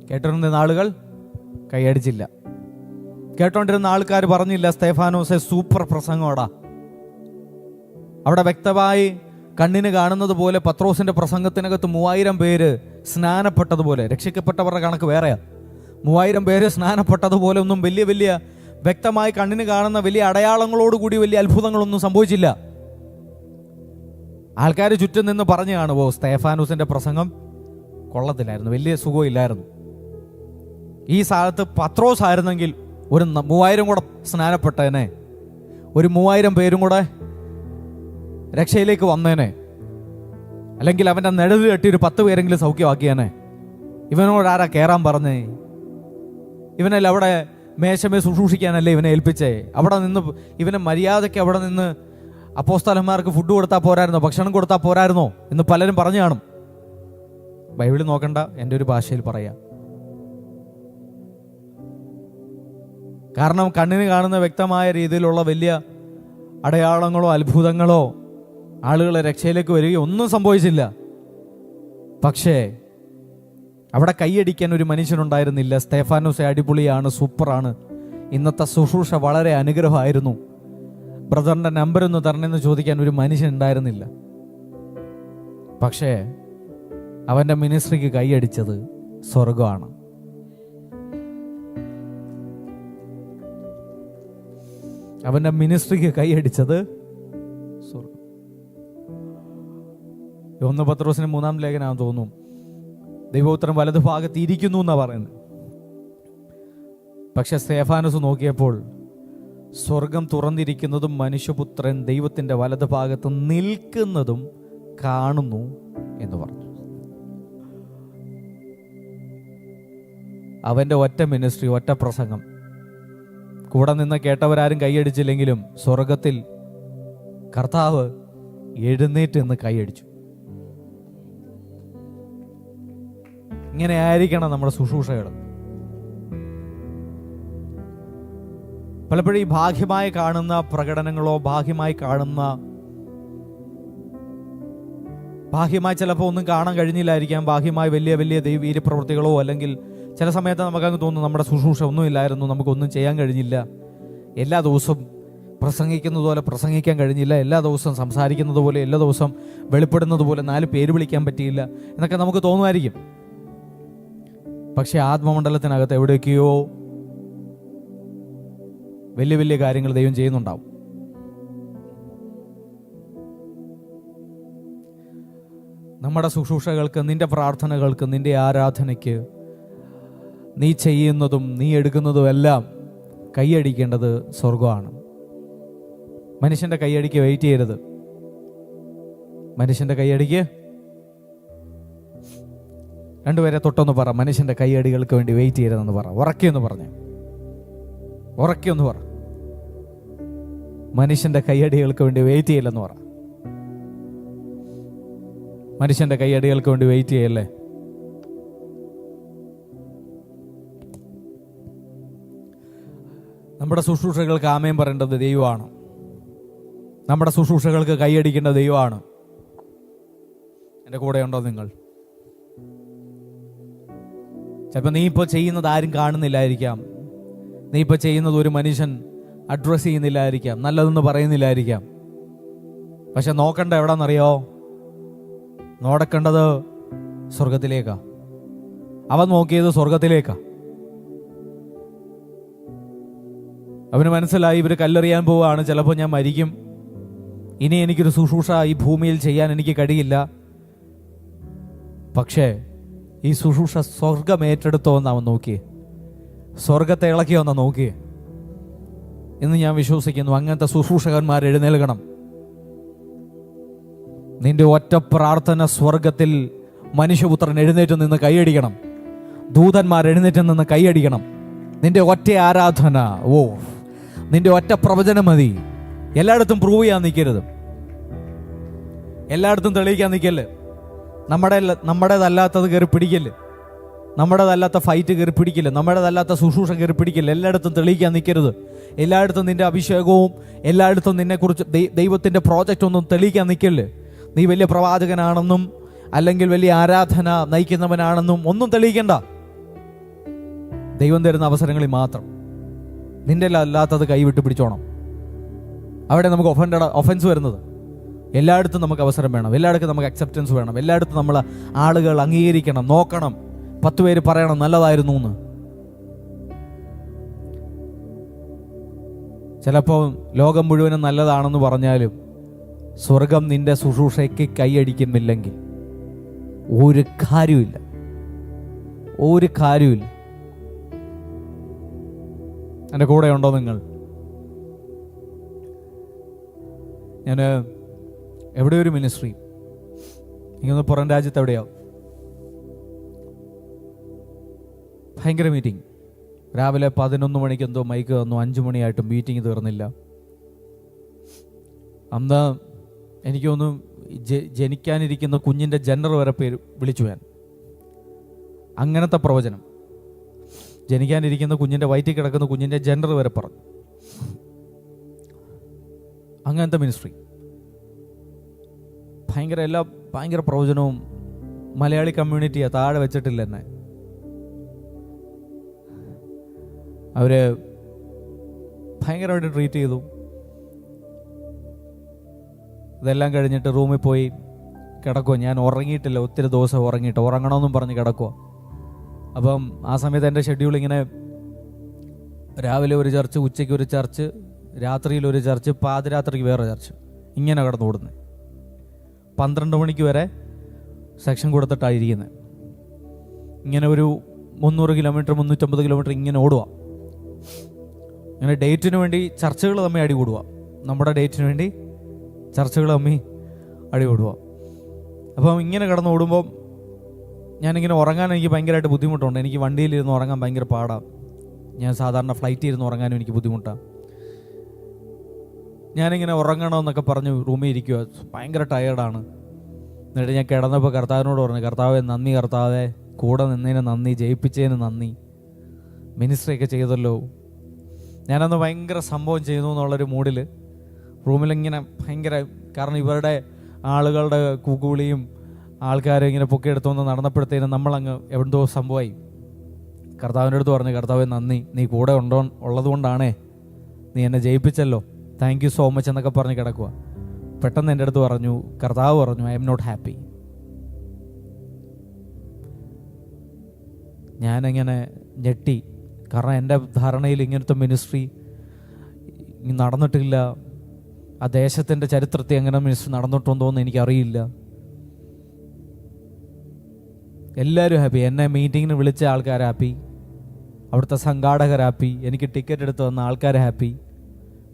കേട്ടോണ്ടിരുന്ന ആളുകൾ കൈയടിച്ചില്ല. കേട്ടോണ്ടിരുന്ന ആൾക്കാർ പറഞ്ഞില്ല, സ്തേഫാനോസെ സൂപ്പർ പ്രസംഗോടാ. അവിടെ വ്യക്തമായി കണ്ണിന് കാണുന്നത് പോലെ പത്രോസിന്റെ പ്രസംഗത്തിനകത്ത് 3000 പേര് സ്നാനപ്പെട്ടതുപോലെ, രക്ഷിക്കപ്പെട്ടവരുടെ കണക്ക് വേറെയാ. 3000 പേര് സ്നാനപ്പെട്ടതുപോലെ ഒന്നും വലിയ വലിയ വ്യക്തമായി കണ്ണിന് കാണുന്ന വലിയ അടയാളങ്ങളോടുകൂടി വലിയ അത്ഭുതങ്ങളൊന്നും സംഭവിച്ചില്ല. ആൾക്കാർ ചുറ്റും നിന്ന് പറഞ്ഞു കാണുമോ, സ്തേഫാനോസിന്റെ പ്രസംഗം കൊള്ളത്തില്ലായിരുന്നു, വലിയ സുഖമില്ലായിരുന്നു. ഈ സ്ഥലത്ത് പത്രോസ് ആയിരുന്നെങ്കിൽ ഒരു 3000 കൂടെ സ്നാനപ്പെട്ടേനെ, ഒരു 3000 പേരും കൂടെ രക്ഷയിലേക്ക് വന്നേനെ, അല്ലെങ്കിൽ അവൻ്റെ നെടുത് കെട്ടി ഒരു 10 പേരെങ്കിലും സൗഖ്യമാക്കിയേനെ. ഇവനോട് ആരാ കയറാൻ പറഞ്ഞേ? ഇവനല്ല അവിടെ മേശമേ ശുശ്രൂഷിക്കാനല്ലേ ഇവനെ ഏൽപ്പിച്ചേ? അവിടെ നിന്ന് ഇവനെ മര്യാദയ്ക്ക് അവിടെ നിന്ന് അപ്പോസ്തലന്മാർക്ക് ഫുഡ് കൊടുത്താൽ പോരായിരുന്നോ, ഭക്ഷണം കൊടുത്താൽ പോരായിരുന്നോ എന്ന് പലരും പറഞ്ഞു കാണും. ബൈബിളിൽ നോക്കണ്ട, എൻ്റെ ഒരു ഭാഷയിൽ പറയാം. കാരണം കണ്ണിന് കാണുന്ന വ്യക്തമായ രീതിയിലുള്ള വലിയ അടയാളങ്ങളോ അത്ഭുതങ്ങളോ ആളുകളെ രക്ഷയിലേക്ക് വരികയോ ഒന്നും സംഭവിച്ചില്ല. പക്ഷേ അവിടെ കൈയടിക്കാൻ ഒരു മനുഷ്യനുണ്ടായിരുന്നില്ല. സ്തേഫാനോസ് അടിപൊളിയാണ്, സൂപ്പറാണ്, ഇന്നത്തെ ശുശ്രൂഷ വളരെ അനുഗ്രഹമായിരുന്നു, ബ്രദറിൻ്റെ നമ്പരൊന്ന് തരണമെന്ന് ചോദിക്കാൻ ഒരു മനുഷ്യൻ ഉണ്ടായിരുന്നില്ല. പക്ഷേ അവൻ്റെ മിനിസ്ട്രിക്ക് കൈയടിച്ചത് സ്വർഗമാണ്. അവൻ്റെ മിനിസ്ട്രിക്ക് കൈയടിച്ചത് സ്വർഗം. 1 പത്രോസിന് 3-ാം ലേഖനമാണെന്ന് തോന്നുന്നു. ദൈവോത്തരം വലതുഭാഗത്ത് ഇരിക്കുന്നു എന്നാണ് പറയുന്നത്. പക്ഷെ സ്തേഫാനോസ് നോക്കിയപ്പോൾ സ്വർഗം തുറന്നിരിക്കുന്നതും മനുഷ്യപുത്രൻ ദൈവത്തിൻ്റെ വലതുഭാഗത്ത് നിൽക്കുന്നതും കാണുന്നു എന്ന് പറഞ്ഞു. അവൻ്റെ ഒറ്റ മിനിസ്ട്രി, ഒറ്റ പ്രസംഗം, കൂടെ നിന്ന് കേട്ടവരാരും കൈയടിച്ചില്ലെങ്കിലും സ്വർഗത്തിൽ കർത്താവ് എഴുന്നേറ്റ് നിന്ന് കൈയടിച്ചു. ഇങ്ങനെ ആയിരിക്കണം നമ്മുടെ ശുശ്രൂഷകൾ. പലപ്പോഴും ഈ ബാഹ്യമായി കാണുന്ന പ്രകടനങ്ങളോ ബാഹ്യമായി ചിലപ്പോൾ ഒന്നും കാണാൻ കഴിഞ്ഞില്ലായിരിക്കാം. ബാഹ്യമായി വലിയ വലിയ ദൈവീര്യപ്രവൃത്തികളോ, അല്ലെങ്കിൽ ചില സമയത്ത് നമുക്കങ്ങ് തോന്നും നമ്മുടെ ശുശ്രൂഷ ഒന്നുമില്ലായിരുന്നു, നമുക്കൊന്നും ചെയ്യാൻ കഴിഞ്ഞില്ല, എല്ലാ ദിവസവും പ്രസംഗിക്കുന്നത് പോലെ പ്രസംഗിക്കാൻ കഴിഞ്ഞില്ല, എല്ലാ ദിവസവും സംസാരിക്കുന്നത് പോലെ, എല്ലാ ദിവസവും വെളിപ്പെടുന്നത് പോലെ 4 പേര് വിളിക്കാൻ പറ്റിയില്ല എന്നൊക്കെ നമുക്ക് തോന്നുമായിരിക്കും. പക്ഷെ ആത്മമണ്ഡലത്തിനകത്ത് എവിടേക്കെയോ വലിയ വലിയ കാര്യങ്ങൾ ദൈവം ചെയ്യുന്നുണ്ടാവും. നമ്മുടെ ശുശ്രൂഷകൾക്ക്, നിന്റെ പ്രാർത്ഥനകൾക്ക്, നിന്റെ ആരാധനയ്ക്ക്, നീ ചെയ്യുന്നതും നീ എടുക്കുന്നതും എല്ലാം കൈയടിക്കേണ്ടത് സ്വർഗമാണ്. മനുഷ്യന്റെ കൈയടിക്ക് വെയിറ്റ് ചെയ്യരുത്. മനുഷ്യന്റെ കൈയടിക്ക്, രണ്ടുപേരെ തൊട്ടൊന്ന് പറ, മനുഷ്യന്റെ കൈയടികൾക്ക് വേണ്ടി വെയിറ്റ് ചെയ്യരുതെന്ന് പറ. ഉറക്കെയൊന്ന് പറഞ്ഞേ, ഉറക്കെയൊന്ന് പറ, മനുഷ്യന്റെ കൈയടികൾക്ക് വേണ്ടി വെയിറ്റ് ചെയ്യില്ലെന്ന് പറ. മനുഷ്യന്റെ കൈയടികൾക്ക് വേണ്ടി വെയിറ്റ് ചെയ്യല്ലേ. നമ്മുടെ ശുശ്രൂഷകൾക്ക് ആമേൻ പറയേണ്ടത് ദൈവമാണ്. നമ്മുടെ ശുശ്രൂഷകൾക്ക് കൈയടിക്കേണ്ട ദൈവമാണ്. എൻ്റെ കൂടെ ഉണ്ടോ നിങ്ങൾ? ചിലപ്പോൾ നീ ഇപ്പോൾ ചെയ്യുന്നത് ആരും കാണുന്നില്ലായിരിക്കാം. നീ ഇപ്പോൾ ചെയ്യുന്നത് ഒരു മനുഷ്യൻ അഡ്രസ്സ് ചെയ്യുന്നില്ലായിരിക്കാം, നല്ലതെന്ന് പറയുന്നില്ലായിരിക്കാം. പക്ഷെ നോക്കണ്ട എവിടാന്നറിയോ? നോടക്കേണ്ടത് സ്വർഗത്തിലേക്കാ. അവൻ നോക്കിയത് സ്വർഗത്തിലേക്കാ. അവന് മനസ്സിലായി, ഇവർ കല്ലെറിയാൻ പോവുകയാണ്, ചിലപ്പോൾ ഞാൻ മരിക്കും, ഇനി എനിക്കൊരു ശുശ്രൂഷ ഈ ഭൂമിയിൽ ചെയ്യാൻ എനിക്ക് കഴിയില്ല. പക്ഷേ ഈ ശുശ്രൂഷ സ്വർഗം ഏറ്റെടുത്തോ എന്ന് അവൻ നോക്കിയേ, സ്വർഗത്തെ ഇളക്കിയോ എന്നാ നോക്കിയേ. എന്ന് ഞാൻ വിശ്വസിക്കുന്നു. അങ്ങനത്തെ ശുശ്രൂഷകന്മാർ എഴുന്നേൽക്കണം. നിന്റെ ഒറ്റ പ്രാർത്ഥന സ്വർഗത്തിൽ മനുഷ്യപുത്രൻ എഴുന്നേറ്റ് നിന്ന് കൈയടിക്കണം. ദൂതന്മാർ എഴുന്നേറ്റ് നിന്ന് കൈയടിക്കണം. നിന്റെ ഒറ്റ ആരാധന, നിന്റെ ഒറ്റ പ്രവചനം മതി. എല്ലായിടത്തും പ്രൂവ് ചെയ്യാൻ നിൽക്കരുത്, എല്ലായിടത്തും തെളിയിക്കാൻ നിൽക്കല്ലേ. നമ്മുടേതല്ലാത്തത് കയറി പിടിക്കല്ലേ, നമ്മുടേതല്ലാത്ത ഫൈറ്റ് കയറി പിടിക്കില്ല, നമ്മുടേതല്ലാത്ത ശുശ്രൂഷ കയറി പിടിക്കില്ല. എല്ലായിടത്തും തെളിയിക്കാൻ നിൽക്കരുത്. എല്ലായിടത്തും നിന്റെ അഭിഷേകവും, എല്ലായിടത്തും നിന്നെക്കുറിച്ച് ദൈവത്തിൻ്റെ പ്രോജക്റ്റ് ഒന്നും തെളിയിക്കാൻ നിൽക്കല്ലേ. നീ വലിയ പ്രവാചകനാണെന്നും അല്ലെങ്കിൽ വലിയ ആരാധന നയിക്കുന്നവനാണെന്നും ഒന്നും തെളിയിക്കണ്ട. ദൈവം തരുന്ന അവസരങ്ങളിൽ മാത്രം നിന്റെ അല്ലാത്തത് കൈവിട്ട് പിടിച്ചോണം. അവിടെ നമുക്ക് ഒഫൻസ് വരുന്നത്. എല്ലായിടത്തും നമുക്ക് അവസരം വേണം, എല്ലായിടത്തും നമുക്ക് അക്സെപ്റ്റൻസ് വേണം, എല്ലായിടത്തും നമ്മൾ ആളുകൾ അംഗീകരിക്കണം, നോക്കണം, 10 പേര് പറയണം നല്ലതായിരുന്നു എന്ന്. ചിലപ്പോൾ ലോകം മുഴുവനും നല്ലതാണെന്ന് പറഞ്ഞാലും സ്വർഗം നിന്റെ ശുശ്രൂഷയ്ക്ക് കൈയടിക്കുന്നില്ലെങ്കിൽ ഒരു കാര്യമില്ല, ഒരു കാര്യമില്ല. എൻ്റെ കൂടെ ഉണ്ടോ നിങ്ങൾ? ഞാൻ എവിടെ ഒരു മിനിസ്ട്രി, ഇങ്ങനെ പുറം രാജ്യത്ത് എവിടെയോ ഭയങ്കര മീറ്റിംഗ്. രാവിലെ 11 മണിക്ക് എന്തോ മൈക്ക് തന്നു, 5 മണിയായിട്ടും മീറ്റിംഗ് തീർന്നില്ല. അന്ന് എനിക്ക് തോന്നുന്നു ജനിക്കാനിരിക്കുന്ന കുഞ്ഞിൻ്റെ ജെൻഡർ വരെ പേര് വിളിച്ചു. ഞാൻ അങ്ങനത്തെ പ്രവചനം, ജനിക്കാനിരിക്കുന്ന കുഞ്ഞിൻ്റെ വയറ്റിൽ കിടക്കുന്ന കുഞ്ഞിൻ്റെ ജെൻഡർ വരെ പറഞ്ഞു. അങ്ങനത്തെ മിനിസ്ട്രി ഭയങ്കര പ്രവചനവും. മലയാളി കമ്മ്യൂണിറ്റിയാണ് താഴെ വെച്ചിട്ടില്ല എന്നെ. അവര് ഭയങ്കരമായിട്ട് ട്രീറ്റ് ചെയ്തു. ഇതെല്ലാം കഴിഞ്ഞിട്ട് റൂമിൽ പോയി കിടക്കുക. ഞാൻ ഉറങ്ങിയിട്ടില്ല, ഒത്തിരി ദിവസം ഉറങ്ങിയിട്ട്, ഉറങ്ങണമെന്നും പറഞ്ഞ് കിടക്കുക. അപ്പം ആ സമയത്ത് എൻ്റെ ഷെഡ്യൂൾ ഇങ്ങനെ രാവിലെ ഒരു ചർച്ച്, ഉച്ചയ്ക്ക് ഒരു ചർച്ച്, രാത്രിയിൽ ഒരു ചർച്ച്, പാതിരാത്രിക്ക് വേറെ ചർച്ച്, ഇങ്ങനെ കിടന്ന് ഓടുന്നത്. 12 മണിക്ക് വരെ സെക്ഷൻ കൊടുത്തിട്ടായിരിക്കുന്നത്. ഇങ്ങനെ ഒരു 300 കിലോമീറ്റർ 350 കിലോമീറ്റർ ഇങ്ങനെ ഓടുക. ഇങ്ങനെ ഡേറ്റിന് വേണ്ടി ചർച്ചകൾ തമ്മിൽ അടി കൂടുക. നമ്മുടെ ഡേറ്റിന് വേണ്ടി ചർച്ചകൾ തമ്മിൽ അടി കൂടുക. അപ്പം ഇങ്ങനെ കിടന്ന് ഓടുമ്പം ഞാനിങ്ങനെ ഉറങ്ങാൻ എനിക്ക് ഭയങ്കരമായിട്ട് ബുദ്ധിമുട്ടുണ്ട്. എനിക്ക് വണ്ടിയിലിരുന്ന് ഉറങ്ങാൻ ഭയങ്കര പാടാണ്. ഞാൻ സാധാരണ ഫ്ലൈറ്റിൽ ഇരുന്ന് ഉറങ്ങാനും എനിക്ക് ബുദ്ധിമുട്ടാണ്. ഞാനിങ്ങനെ ഉറങ്ങണമെന്നൊക്കെ പറഞ്ഞ് റൂമിൽ ഇരിക്കുക, ഭയങ്കര ടയേർഡാണ്. എന്നിട്ട് ഞാൻ കിടന്നപ്പോൾ കർത്താവിനോട് പറഞ്ഞു, കർത്താവേ നന്ദി, കർത്താവേ കൂടെ നിന്നതിന് നന്ദി, ജയിപ്പിച്ചതിന് നന്ദി, മിനിസ്ട്രിയൊക്കെ ചെയ്തല്ലോ. ഞാനന്ന് ഭയങ്കര സംഭവം ചെയ്യുന്നു എന്നുള്ളൊരു മൂഡിൽ റൂമിലിങ്ങനെ ഭയങ്കര, കാരണം ഇവരുടെ ആളുകളുടെ കൂക്കുവിളിയും ആൾക്കാരെ ഇങ്ങനെ പൊക്കിയെടുത്തുകൊണ്ട് നടന്നപ്പോഴത്തേനും നമ്മളങ്ങ് എന്തോ സംഭവമായി. കർത്താവിൻ്റെ അടുത്ത് പറഞ്ഞു, കർത്താവേ നന്ദി, നീ കൂടെ ഉള്ളതുകൊണ്ടാണേ, നീ എന്നെ ജയിപ്പിച്ചല്ലോ, താങ്ക് യു സോ മച്ച് എന്നൊക്കെ പറഞ്ഞ് കിടക്കുക. പെട്ടെന്ന് എൻ്റെ അടുത്ത് പറഞ്ഞു, കർത്താവ് പറഞ്ഞു, ഐ എം നോട്ട് ഹാപ്പി. ഞാനിങ്ങനെ ഞെട്ടി. കാരണം എൻ്റെ ധാരണയിൽ ഇങ്ങനത്തെ മിനിസ്ട്രി നടന്നിട്ടില്ല. ആ ദേശത്തിൻ്റെ ചരിത്രത്തിൽ എങ്ങനെ മിനിസ്ട്രി നടന്നിട്ടുണ്ടോ എന്ന് എനിക്കറിയില്ല. എല്ലാവരും ഹാപ്പി. എന്നെ മീറ്റിങ്ങിന് വിളിച്ച ആൾക്കാർ ഹാപ്പി, അവിടുത്തെ സംഘാടകർ ഹാപ്പി, എനിക്ക് ടിക്കറ്റ് എടുത്ത് തന്ന ആൾക്കാർ ഹാപ്പി,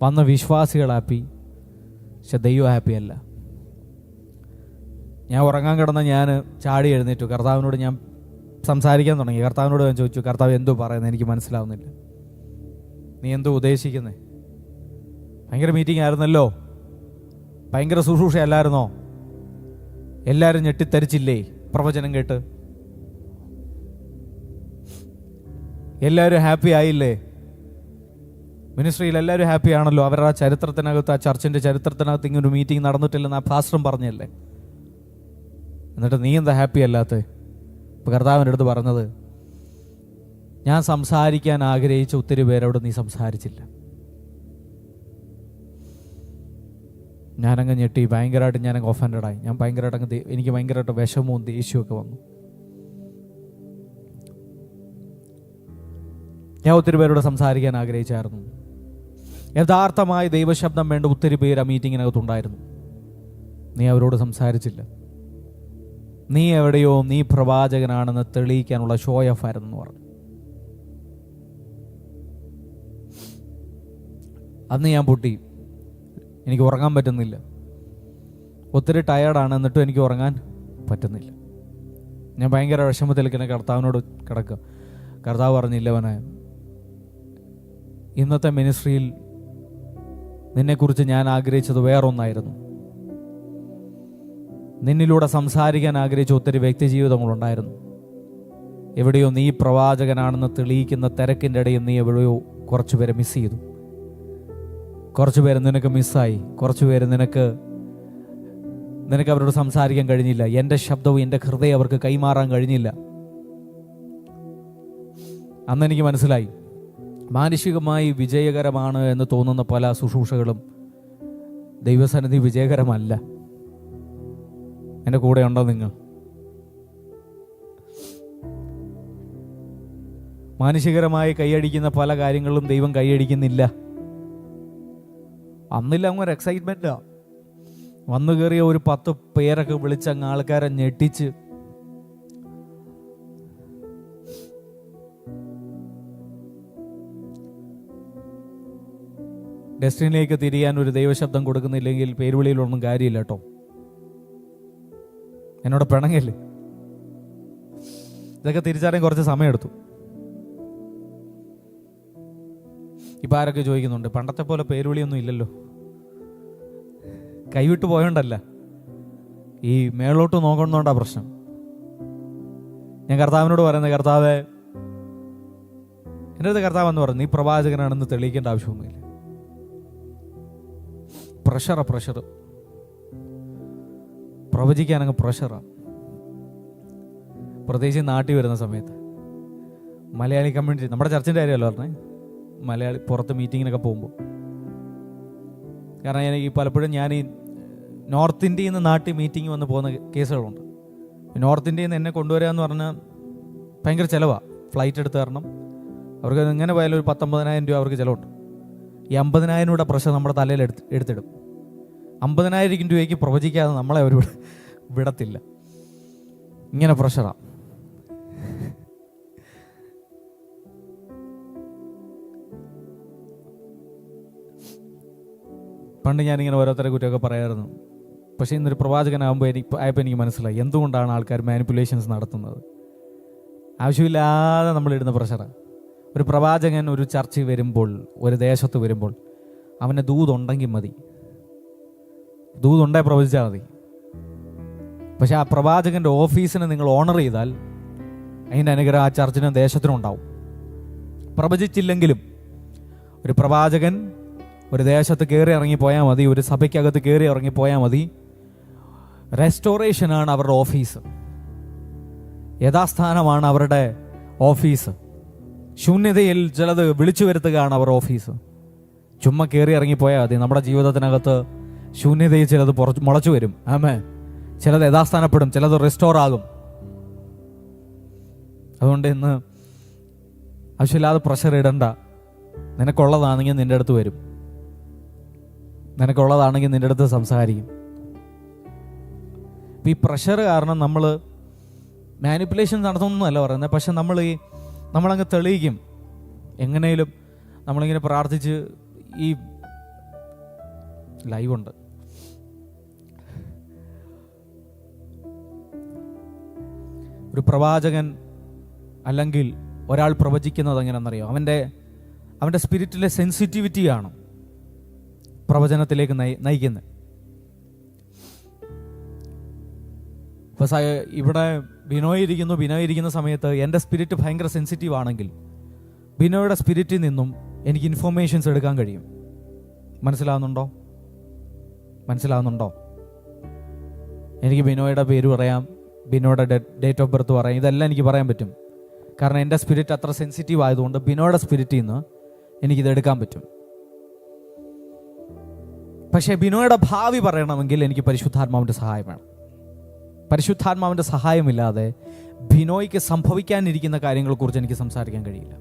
വന്ന വിശ്വാസികൾ ഹാപ്പി. പക്ഷെ ദൈവം ഹാപ്പി അല്ല. ഞാൻ ഉറങ്ങാൻ കിടന്ന ഞാൻ ചാടി എഴുന്നേറ്റു. കർത്താവിനോട് ഞാൻ സംസാരിക്കാൻ തുടങ്ങി. കർത്താവിനോട് ഞാൻ ചോദിച്ചു, കർത്താവ് എന്തോ പറയുന്നത് എനിക്ക് മനസ്സിലാവുന്നില്ല, നീ എന്തോ ഉദ്ദേശിക്കുന്നേ? ഭയങ്കര മീറ്റിംഗ് ആയിരുന്നല്ലോ, ഭയങ്കര ശുശ്രൂഷ അല്ലായിരുന്നോ? എല്ലാവരും ഞെട്ടിത്തരിച്ചില്ലേ പ്രവചനം കേട്ട്? എല്ലാവരും ഹാപ്പി ആയില്ലേ? മിനിസ്ട്രിയിൽ എല്ലാവരും ഹാപ്പി ആണല്ലോ. അവരുടെ ആ ചരിത്രത്തിനകത്ത്, ആ ചർച്ചിൻ്റെ ചരിത്രത്തിനകത്ത് ഇങ്ങനൊരു മീറ്റിംഗ് നടന്നിട്ടില്ലെന്ന് ആ പാസ്റ്ററും പറഞ്ഞല്ലേ. എന്നിട്ട് നീ എന്താ ഹാപ്പി അല്ലാത്ത? ഇപ്പോൾ കർത്താവിൻ്റെ അടുത്ത് പറഞ്ഞത്, ഞാൻ സംസാരിക്കാൻ ആഗ്രഹിച്ച ഒത്തിരി പേരോട് നീ സംസാരിച്ചില്ല. ഞാനങ്ങ് ഞെട്ടി, ഭയങ്കരമായിട്ട് ഞാനങ്ങ് ഒഫൻഡഡായി. ഞാൻ ഭയങ്കരമായിട്ട് എനിക്ക് ഭയങ്കരമായിട്ട് വിഷമവും ദേഷ്യമൊക്കെ വന്നു. ഞാൻ ഒത്തിരി പേരോട് സംസാരിക്കാൻ ആഗ്രഹിച്ചായിരുന്നു. യഥാർത്ഥമായി ദൈവശബ്ദം വേണ്ട ഒത്തിരി പേര് ആ മീറ്റിങ്ങിനകത്തുണ്ടായിരുന്നു. നീ അവരോട് സംസാരിച്ചില്ല. നീ എവിടെയോ നീ പ്രവാചകനാണെന്ന് തെളിയിക്കാനുള്ള ഷോ ഓഫ് ആയിരുന്നു പറഞ്ഞു. അന്ന് ഞാൻ പൊട്ടി. എനിക്ക് ഉറങ്ങാൻ പറ്റുന്നില്ല. ഒത്തിരി ടയേർഡാണ്, എന്നിട്ടും എനിക്ക് ഉറങ്ങാൻ പറ്റുന്നില്ല. ഞാൻ ഭയങ്കര വിഷമത്തിലേക്ക് കർത്താവിനോട് കിടക്കുക. കർത്താവ് പറഞ്ഞില്ലവനെ, ഇന്നത്തെ മിനിസ്ട്രിയിൽ നിന്നെക്കുറിച്ച് ഞാൻ ആഗ്രഹിച്ചത് വേറൊന്നായിരുന്നു. നിന്നിലൂടെ സംസാരിക്കാൻ ആഗ്രഹിച്ച ഒത്തിരി വ്യക്തി ജീവിതങ്ങളുണ്ടായിരുന്നു. എവിടെയോ നീ പ്രവാചകനാണെന്ന് തെളിയിക്കുന്ന തിരക്കിൻ്റെ ഇടയിൽ നീ എവിടെയോ കുറച്ച് പേരെ മിസ് ചെയ്തു. കുറച്ച് പേര് നിനക്ക് മിസ്സായി. കുറച്ച് പേര് നിനക്ക് അവരോട് സംസാരിക്കാൻ കഴിഞ്ഞില്ല. എൻ്റെ ശബ്ദവും എൻ്റെ ഹൃദയം അവർക്ക് കൈമാറാൻ കഴിഞ്ഞില്ല. അന്നെനിക്ക് മനസ്സിലായി, മാനുഷികമായി വിജയകരമാണ് എന്ന് തോന്നുന്ന പല ശുശ്രൂഷകളും ദൈവസന്നിധി വിജയകരമല്ല. എൻ്റെ കൂടെ ഉണ്ടോ നിങ്ങൾ? മാനുഷികരമായി കൈയടിക്കുന്ന പല കാര്യങ്ങളും ദൈവം കൈയടിക്കുന്നില്ല. അന്നില്ല അങ്ങ് ഒരു എക്സൈറ്റ്മെൻറ്റാ. വന്നു കയറിയ ഒരു 10 പേരൊക്കെ വിളിച്ചങ്ങ് ആൾക്കാരെ ഞെട്ടിച്ച് ഡെസ്റ്റിനിലേക്ക് തിരിയാൻ ഒരു ദൈവശബ്ദം കൊടുക്കുന്നില്ലെങ്കിൽ പേരുവിളിയിലൊന്നും കാര്യമില്ല കേട്ടോ. എന്നോട് പിണങ്ങല്ലേ? ഇതൊക്കെ തിരിച്ചറിയാൻ കുറച്ച് സമയമെടുത്തു. ഇപ്പം ആരൊക്കെ ചോദിക്കുന്നുണ്ട്, പണ്ടത്തെ പോലെ പേരുവിളിയൊന്നും ഇല്ലല്ലോ. കൈവിട്ട് പോയോണ്ടല്ല, ഈ മേളോട്ട് നോക്കണമെന്നുകൊണ്ടാ പ്രശ്നം. ഞാൻ കർത്താവിനോട് പറയുന്നത്, കർത്താവേ, എൻ്റെ അടുത്ത് കർത്താവ് എന്ന് പറഞ്ഞു, നീ പ്രവാചകനാണെന്ന് തെളിയിക്കേണ്ട ആവശ്യമൊന്നുമില്ല. പ്രഷർ പ്രവചിക്കാനങ്ങ് പ്രഷറാണ്. പ്രത്യേകിച്ച് നാട്ടിൽ വരുന്ന സമയത്ത് മലയാളി കമ്മ്യൂണിറ്റി, നമ്മുടെ ചർച്ചിൻ്റെ കാര്യമല്ലോ പറഞ്ഞേ, മലയാളി പുറത്ത് മീറ്റിങ്ങിനൊക്കെ പോകുമ്പോൾ. കാരണം പലപ്പോഴും ഞാൻ ഈ നോർത്ത് ഇന്ത്യയിൽ നിന്ന് നാട്ടിൽ മീറ്റിംഗ് വന്ന് പോകുന്ന കേസുകളുണ്ട്. നോർത്ത് ഇന്ത്യയിൽ നിന്ന് എന്നെ കൊണ്ടുവരിക എന്ന് പറഞ്ഞാൽ ഭയങ്കര ചിലവാണ്. ഫ്ലൈറ്റ് എടുത്ത് തരണം. അവർക്ക് എങ്ങനെ പോയാലും ഒരു 19,000 രൂപ അവർക്ക് ചിലവുണ്ട്. ഈ 50,000 രൂപയുടെ പ്രഷർ നമ്മുടെ തലയിൽ എടുത്തിടും. 50,000 രൂപയ്ക്ക് പ്രവചിക്കാതെ നമ്മളെ അവർ വിടത്തില്ല. ഇങ്ങനെ പ്രഷറാണ്. പണ്ട് ഞാനിങ്ങനെ ഓരോരുത്തരെ കുറ്റമൊക്കെ പറയായിരുന്നു. പക്ഷേ ഇന്നൊരു പ്രവാചകനാകുമ്പോൾ എനിക്ക് മനസ്സിലായി എന്തുകൊണ്ടാണ് ആൾക്കാർ മാനിപ്പുലേഷൻസ് നടത്തുന്നത്. ആവശ്യമില്ലാതെ നമ്മളിടുന്ന പ്രഷറാണ്. ഒരു പ്രവാചകൻ ഒരു ചർച്ചയിൽ വരുമ്പോൾ, ഒരു ദേശത്ത് വരുമ്പോൾ അവന് ദൂതുണ്ടെങ്കിൽ മതി. ദൂതുണ്ടേ പ്രവചിച്ചാൽ മതി. പക്ഷെ ആ പ്രവാചകൻ്റെ ഓഫീസിനെ നിങ്ങൾ ഓണർ ചെയ്താൽ അതിൻ്റെ അനുഗ്രഹം ആ ചർച്ചിനും ദേശത്തിനും ഉണ്ടാവും. പ്രവചിച്ചില്ലെങ്കിലും ഒരു പ്രവാചകൻ ഒരു ദേശത്ത് കയറി ഇറങ്ങിപ്പോയാൽ മതി, ഒരു സഭയ്ക്കകത്ത് കയറി ഇറങ്ങിപ്പോയാൽ മതി. റെസ്റ്റോറേഷനാണ് അവരുടെ ഓഫീസ്. യഥാസ്ഥാനമാണ് അവരുടെ ഓഫീസ്. ശൂന്യതയിൽ ചിലത് വിളിച്ചു വരുത്തുകയാണ് അവരുടെ ഓഫീസ്. ചുമ്മാ കയറി ഇറങ്ങിപ്പോയാൽ മതി. നമ്മുടെ ജീവിതത്തിനകത്ത് ശൂന്യതയിൽ ചിലത് മുളച്ചു വരും. ആമേൻ. ചിലത് യഥാസ്ഥാനപ്പെടും, ചിലത് റെസ്റ്റോർ ആകും. അതുകൊണ്ട് ഇന്ന് ആവശ്യമില്ലാതെ പ്രഷർ ഇടണ്ട. നിനക്കുള്ളതാണെങ്കിൽ നിൻ്റെ അടുത്ത് വരും, നിനക്കുള്ളതാണെങ്കിൽ നിൻ്റെ അടുത്ത് സംസാരിക്കും. ഇപ്പം ഈ പ്രഷർ കാരണം നമ്മൾ മാനിപ്പുലേഷൻ നടത്തുന്നല്ല പറയുന്നത്. പക്ഷെ നമ്മളങ്ങ് തെളിയിക്കും. എങ്ങനെയും നമ്മളിങ്ങനെ പ്രാർത്ഥിച്ച് ഈ ലൈവുണ്ട്. ഒരു പ്രവാചകൻ അല്ലെങ്കിൽ ഒരാൾ പ്രവചിക്കുന്നത് എങ്ങനെയെന്നറിയോ? അവൻ്റെ സ്പിരിറ്റിലെ സെൻസിറ്റിവിറ്റിയാണ് പ്രവചനത്തിലേക്ക് നയിക്കുന്നത്. ഇപ്പോൾ ഇവിടെ ബിനോയ് ഇരിക്കുന്ന സമയത്ത് എൻ്റെ സ്പിരിറ്റ് ഭയങ്കര സെൻസിറ്റീവ് ആണെങ്കിൽ ബിനോയുടെ സ്പിരിറ്റിൽ നിന്നും എനിക്ക് ഇൻഫോർമേഷൻസ് എടുക്കാൻ കഴിയും. മനസ്സിലാവുന്നുണ്ടോ? എനിക്ക് ബിനോയുടെ പേര് പറയാം, ബിനോയുടെ ഡേറ്റ് ഓഫ് ബർത്ത് പറയാം. ഇതെല്ലാം എനിക്ക് പറയാൻ പറ്റും. കാരണം എൻ്റെ സ്പിരിറ്റ് അത്ര സെൻസിറ്റീവ് ആയതുകൊണ്ട് ബിനോയുടെ സ്പിരിറ്റിൽ നിന്ന് എനിക്കിത് എടുക്കാൻ പറ്റും. പക്ഷേ ബിനോയുടെ ഭാവി പറയണമെങ്കിൽ എനിക്ക് പരിശുദ്ധാത്മാവിൻ്റെ സഹായം വേണം. പരിശുദ്ധാത്മാവിൻ്റെ സഹായമില്ലാതെ ബിനോയ്ക്ക് സംഭവിക്കാനിരിക്കുന്ന കാര്യങ്ങളെക്കുറിച്ച് എനിക്ക് സംസാരിക്കാൻ കഴിയില്ല.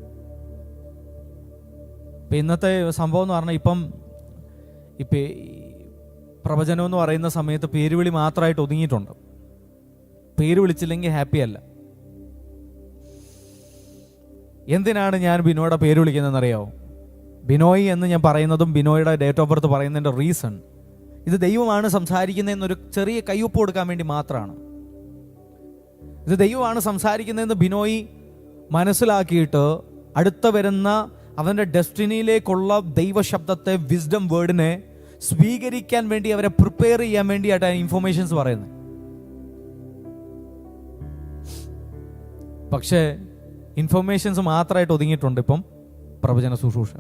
ഇപ്പം ഇന്നത്തെ സംഭവം എന്ന് പറഞ്ഞാൽ ഇപ്പം പ്രവചനം എന്ന് പറയുന്ന സമയത്ത് പേരുവിളി മാത്രമായിട്ട് ഒതുങ്ങിയിട്ടുണ്ട്. പേര് വിളിച്ചില്ലെങ്കിൽ ഹാപ്പി അല്ല. എന്തിനാണ് ഞാൻ ബിനോയുടെ പേര് വിളിക്കുന്നതെന്നറിയാമോ? ബിനോയ് എന്ന് ഞാൻ പറയുന്നതും ബിനോയുടെ ഡേറ്റ് ഓഫ് ബർത്ത് പറയുന്നതിൻ്റെ റീസൺ ഇത് ദൈവമാണ് സംസാരിക്കുന്നതെന്നൊരു ചെറിയ കയ്യൊപ്പ് കൊടുക്കാൻ വേണ്ടി മാത്രമാണ്. ഇത് ദൈവമാണ് സംസാരിക്കുന്നതെന്ന് ബിനോയ് മനസ്സിലാക്കിയിട്ട് അടുത്ത വരുന്ന അവൻ്റെ ഡെസ്റ്റിനിയിലേക്കുള്ള ദൈവശബ്ദത്തെ, വിസ്ഡം വേർഡിനെ സ്വീകരിക്കാൻ വേണ്ടി അവരെ പ്രിപ്പയർ ചെയ്യാൻ വേണ്ടിയിട്ടാണ് ഇൻഫോർമേഷൻസ് പറയുന്നത്. പക്ഷേ ഇൻഫർമേഷൻസ് മാത്രമായിട്ട് ഒതുങ്ങിയിട്ടുണ്ട് ഇപ്പം പ്രവചന ശുശ്രൂഷ.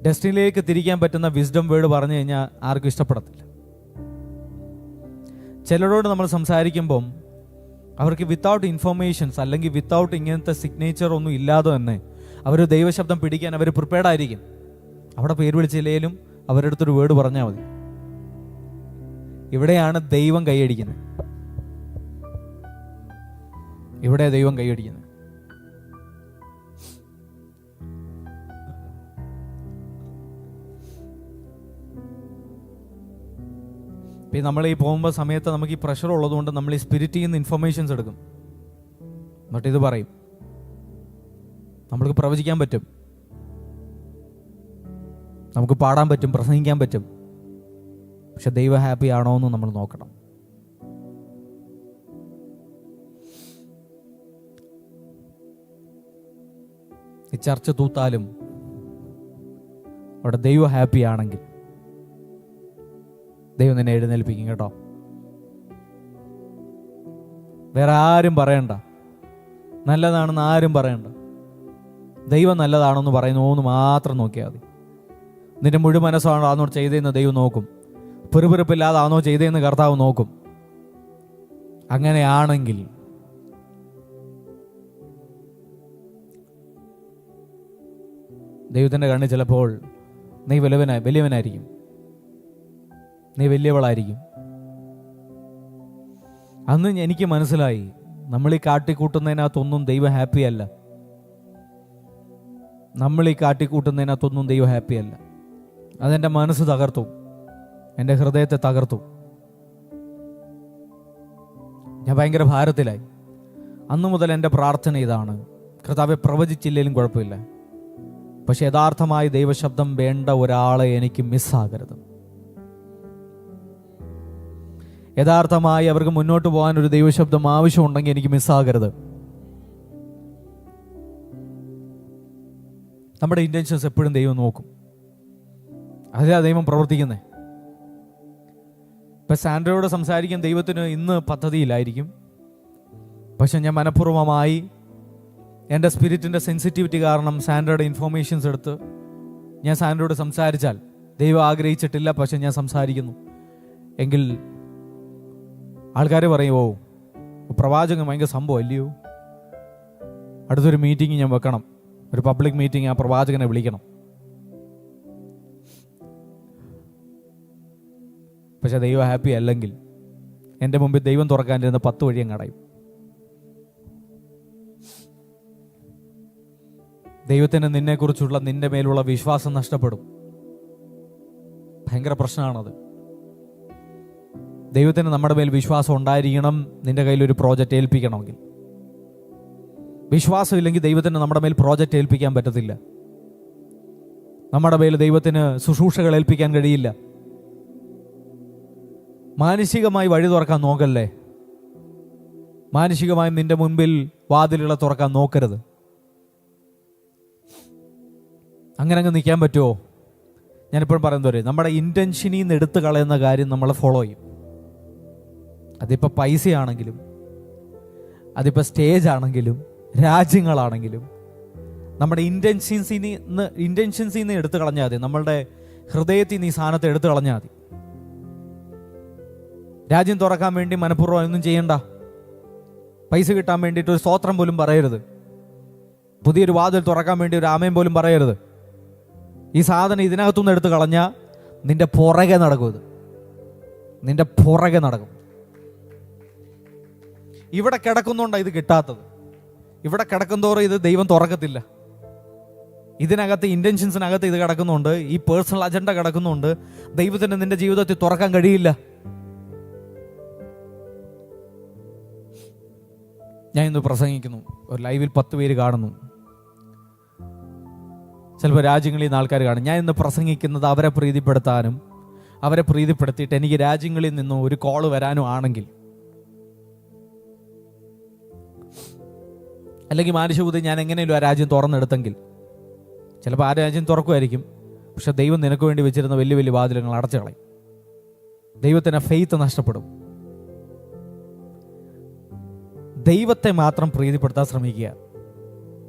ഡെസ്റ്റിനിലേക്ക് തിരിക്കാൻ പറ്റുന്ന വിസ്ഡം വേർഡ് പറഞ്ഞു കഴിഞ്ഞാൽ ആർക്കും ഇഷ്ടപ്പെടത്തില്ല. ചിലരോട് നമ്മൾ സംസാരിക്കുമ്പം അവർക്ക് വിത്തൗട്ട് ഇൻഫർമേഷൻസ് അല്ലെങ്കിൽ വിത്തൗട്ട് ഇങ്ങനത്തെ സിഗ്നേച്ചർ ഒന്നും ഇല്ലാതെ തന്നെ അവർ ദൈവശബ്ദം പിടിക്കാൻ അവർ പ്രിപ്പയർഡ് ആയിരിക്കും. അവിടെ പേര് വിളിച്ചില്ലെങ്കിലും അവരുടെ അടുത്തൊരു വേർഡ് പറഞ്ഞാൽ മതി. ഇവിടെയാണ് ദൈവം കൈയടിക്കുന്നത്. ഇവിടെ ദൈവം കൈയടിക്കുന്നത്. ഇപ്പം നമ്മൾ ഈ പോകുമ്പോൾ സമയത്ത് നമുക്ക് ഈ പ്രഷർ ഉള്ളതുകൊണ്ട് നമ്മൾ ഈ സ്പിരിറ്റിൽ നിന്ന് ഇൻഫർമേഷൻസ് എടുക്കും. എന്നിട്ട് ഇത് പറയും. നമ്മൾക്ക് പ്രവചിക്കാൻ പറ്റും, നമുക്ക് പാടാൻ പറ്റും, പ്രസംഗിക്കാൻ പറ്റും. പക്ഷെ ദൈവം ഹാപ്പി ആണോ എന്ന് നമ്മൾ നോക്കണം. ഈ ചർച്ച തൂത്താലും അവിടെ ദൈവം ഹാപ്പി ആണെങ്കിൽ ദൈവം നിന്നെ എഴുന്നേൽപ്പിക്കും കേട്ടോ. വേറെ ആരും പറയണ്ട, നല്ലതാണെന്ന് ആരും പറയണ്ട. ദൈവം നല്ലതാണെന്ന് പറയുന്നു മാത്രം നോക്കിയാൽ മതി. നിന്റെ മുഴുവൻ മനസ്സാണോ ചെയ്തതെന്ന് ദൈവം നോക്കും. പെറുപെറുപ്പില്ലാതാണോ ചെയ്തതെന്ന് കർത്താവ് നോക്കും. അങ്ങനെയാണെങ്കിൽ ദൈവത്തിൻ്റെ കണ്ണിൽ ചിലപ്പോൾ നീ വലിയവനായിരിക്കും. നീ വലിയവളായിരിക്കും. അന്ന് എനിക്ക് മനസ്സിലായി, നമ്മൾ ഈ കാട്ടിക്കൂട്ടുന്നതിനകത്തൊന്നും ദൈവം ഹാപ്പിയല്ല. നമ്മൾ ഈ കാട്ടിക്കൂട്ടുന്നതിനകത്തൊന്നും ദൈവം ഹാപ്പിയല്ല. അതെൻ്റെ മനസ്സ് തകർത്തു, എൻ്റെ ഹൃദയത്തെ തകർത്തു. ഞാൻ ഭയങ്കര ഭാരത്തിലായി. അന്നു മുതൽ എൻ്റെ പ്രാർത്ഥന ഇതാണ്: കർത്താവെ, പ്രവചിച്ചില്ലെങ്കിലും കുഴപ്പമില്ല, പക്ഷെ യഥാർത്ഥമായി ദൈവശബ്ദം വേണ്ട ഒരാളെ എനിക്ക് മിസ്സാകരുത്. യഥാർത്ഥമായി അവർക്ക് മുന്നോട്ട് പോകാൻ ഒരു ദൈവശബ്ദം ആവശ്യമുണ്ടെങ്കിൽ എനിക്ക് മിസ്സാകരുത്. നമ്മുടെ ഇൻറ്റൻഷൻസ് എപ്പോഴും ദൈവം നോക്കും. അതിലാ ദൈവം പ്രവർത്തിക്കുന്നത്. ഇപ്പം സാൻഡ്രയോട് സംസാരിക്കാൻ ദൈവത്തിന് ഇന്ന് പദ്ധതിയില്ലായിരിക്കും, പക്ഷെ ഞാൻ മനഃപൂർവ്വമായി എൻ്റെ സ്പിരിറ്റിൻ്റെ സെൻസിറ്റിവിറ്റി കാരണം സാൻഡ്രയുടെ ഇൻഫോർമേഷൻസ് എടുത്ത് ഞാൻ സാൻഡ്രയോട് സംസാരിച്ചാൽ, ദൈവം ആഗ്രഹിച്ചിട്ടില്ല പക്ഷെ ഞാൻ സംസാരിക്കുന്നു എങ്കിൽ ആൾക്കാർ പറയുമോ, പ്രവാചകൻ ഭയങ്കര സംഭവം അല്ലയോ, അടുത്തൊരു മീറ്റിംഗ് ഞാൻ വെക്കണം, ഒരു പബ്ലിക് മീറ്റിംഗ്, ആ പ്രവാചകനെ വിളിക്കണം. പക്ഷെ ദൈവം ഹാപ്പി അല്ലെങ്കിൽ എൻ്റെ മുമ്പിൽ ദൈവം തുറക്കാനിരുന്ന 10 വഴിയും കടയും. ദൈവത്തിന് നിന്നെക്കുറിച്ചുള്ള നിന്റെ മേലുള്ള വിശ്വാസം നഷ്ടപ്പെടും. ഭയങ്കര പ്രശ്നമാണത്. ദൈവത്തിന് നമ്മുടെ മേൽ വിശ്വാസം ഉണ്ടായിരിക്കണം. നിന്റെ കയ്യിലൊരു പ്രോജക്റ്റ് ഏൽപ്പിക്കണമെങ്കിൽ വിശ്വാസമില്ലെങ്കിൽ ദൈവത്തിന് നമ്മുടെ മേൽ പ്രോജക്റ്റ് ഏൽപ്പിക്കാൻ പറ്റത്തില്ല. നമ്മുടെ മേൽ ദൈവത്തിന് ശുശ്രൂഷകൾ ഏൽപ്പിക്കാൻ കഴിയില്ല. മാനസികമായി വഴി തുറക്കാൻ നോക്കല്ലേ. മാനസികമായി നിന്റെ മുൻപിൽ വാതിലുകളെ തുറക്കാൻ നോക്കരുത്. അങ്ങനെ അങ്ങ് നിൽക്കാൻ പറ്റുമോ? ഞാനിപ്പോഴും പറയുന്നത്, നമ്മുടെ ഇൻറ്റൻഷനിൽ നിന്ന് എടുത്തു കളയുന്ന കാര്യം നമ്മളെ ഫോളോ ചെയ്യും. അതിപ്പോൾ പൈസയാണെങ്കിലും, അതിപ്പോൾ സ്റ്റേജ് ആണെങ്കിലും, രാജ്യങ്ങളാണെങ്കിലും, നമ്മുടെ ഇൻറ്റൻഷൻസിൽ നിന്ന് എടുത്തു കളഞ്ഞാൽ മതി. നമ്മളുടെ ഹൃദയത്തിൽ നിന്ന് ഈ സാധനത്തെ എടുത്തു കളഞ്ഞാൽ മതി. രാജ്യം തുറക്കാൻ വേണ്ടി മനഃപൂർവ്വം ഒന്നും ചെയ്യണ്ട. പൈസ കിട്ടാൻ വേണ്ടിയിട്ട് ഒരു സ്തോത്രം പോലും പറയരുത്. പുതിയൊരു വാതിൽ തുറക്കാൻ വേണ്ടി ഒരു ആമയും പോലും പറയരുത്. ഈ സാധനം ഇതിനകത്തുനിന്ന് എടുത്തു കളഞ്ഞാൽ നിന്റെ പുറകെ നടക്കും. ഇത് നിന്റെ പുറകെ നടക്കും. ഇവിടെ കിടക്കുന്നുണ്ടാണ് ഇത് കിട്ടാത്തത്. ഇവിടെ കിടക്കുന്തോറും ഇത് ദൈവം തുറക്കത്തില്ല. ഇതിനകത്ത് ഇൻറ്റൻഷൻസിനകത്ത് ഇത് കിടക്കുന്നുണ്ട്, ഈ പേഴ്സണൽ അജണ്ട കിടക്കുന്നുണ്ട്. ദൈവത്തിന് നിന്റെ ജീവിതത്തിൽ തുറക്കാൻ കഴിയില്ല. ഞാൻ ഇന്ന് പ്രസംഗിക്കുന്നു, ഒരു ലൈവിൽ 10 പേര് കാണുന്നു, ചിലപ്പോൾ രാജ്യങ്ങളിൽ നിന്ന് ആൾക്കാർ കാണും. ഞാൻ ഇന്ന് പ്രസംഗിക്കുന്നത് അവരെ പ്രീതിപ്പെടുത്താനും അവരെ പ്രീതിപ്പെടുത്തിയിട്ട് എനിക്ക് രാജ്യങ്ങളിൽ നിന്നും ഒരു കോള് വരാനും ആണെങ്കിൽ, അല്ലെങ്കിൽ മാനുഷബുദ്ധി ഞാൻ എങ്ങനെയും ആ രാജ്യം തുറന്നെടുത്തെങ്കിൽ, ചിലപ്പോൾ ആ രാജ്യം തുറക്കുമായിരിക്കും, പക്ഷെ ദൈവം നിനക്ക് വേണ്ടി വെച്ചിരുന്ന വലിയ വലിയ വാതിലുകൾ അടച്ചു കളയും. ദൈവത്തിന് ഫെയ്ത്ത് നഷ്ടപ്പെടും. ദൈവത്തെ മാത്രം പ്രീതിപ്പെടുത്താൻ ശ്രമിക്കുക.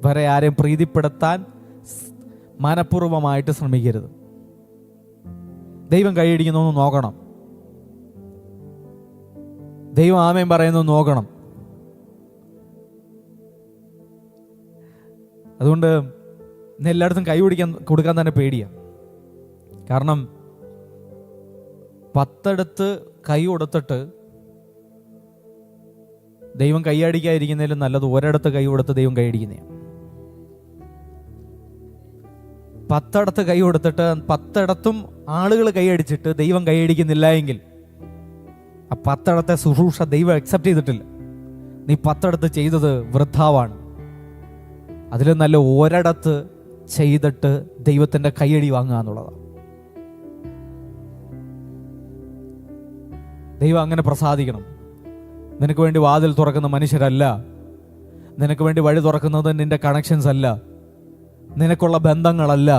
വേറെ ആരെയും പ്രീതിപ്പെടുത്താൻ മനഃപൂർവ്വമായിട്ട് ശ്രമിക്കരുത്. ദൈവം കൈയടിക്കുന്നു നോക്കണം. ദൈവം ആമേൻ പറയുന്നു നോക്കണം. അതുകൊണ്ട് ഇന്ന് എല്ലായിടത്തും കൈ കൊടുക്കാൻ തന്നെ പേടിയാണ്. കാരണം 10 കൈ കൊടുത്തിട്ട് ദൈവം കൈയടിക്കാതിരിക്കുന്നതിലും നല്ലത് ഒരിടത്ത് കൈ കൊടുത്ത് ദൈവം കൈയടിക്കുന്നതാണ്. 10 കൈ കൊടുത്തിട്ട് 10 ആളുകൾ കൈയടിച്ചിട്ട് ദൈവം കൈയടിക്കുന്നില്ല എങ്കിൽ ആ 10 ശുശ്രൂഷ ദൈവം അക്സെപ്റ്റ് ചെയ്തിട്ടില്ല. നീ 10 ചെയ്തത് വൃഥാവാണ്. അതിൽ നല്ല ഒരിടത്ത് ചെയ്തിട്ട് ദൈവത്തിന്റെ കൈയടി വാങ്ങുക എന്നുള്ളതാണ്. ദൈവം അങ്ങനെ പ്രസാദിക്കണം. നിനക്ക് വേണ്ടി വാതിൽ തുറക്കുന്ന മനുഷ്യരല്ല. നിനക്ക് വേണ്ടി വഴി തുറക്കുന്നത് നിന്റെ കണക്ഷൻസ് അല്ല, നിനക്കുള്ള ബന്ധങ്ങളല്ല.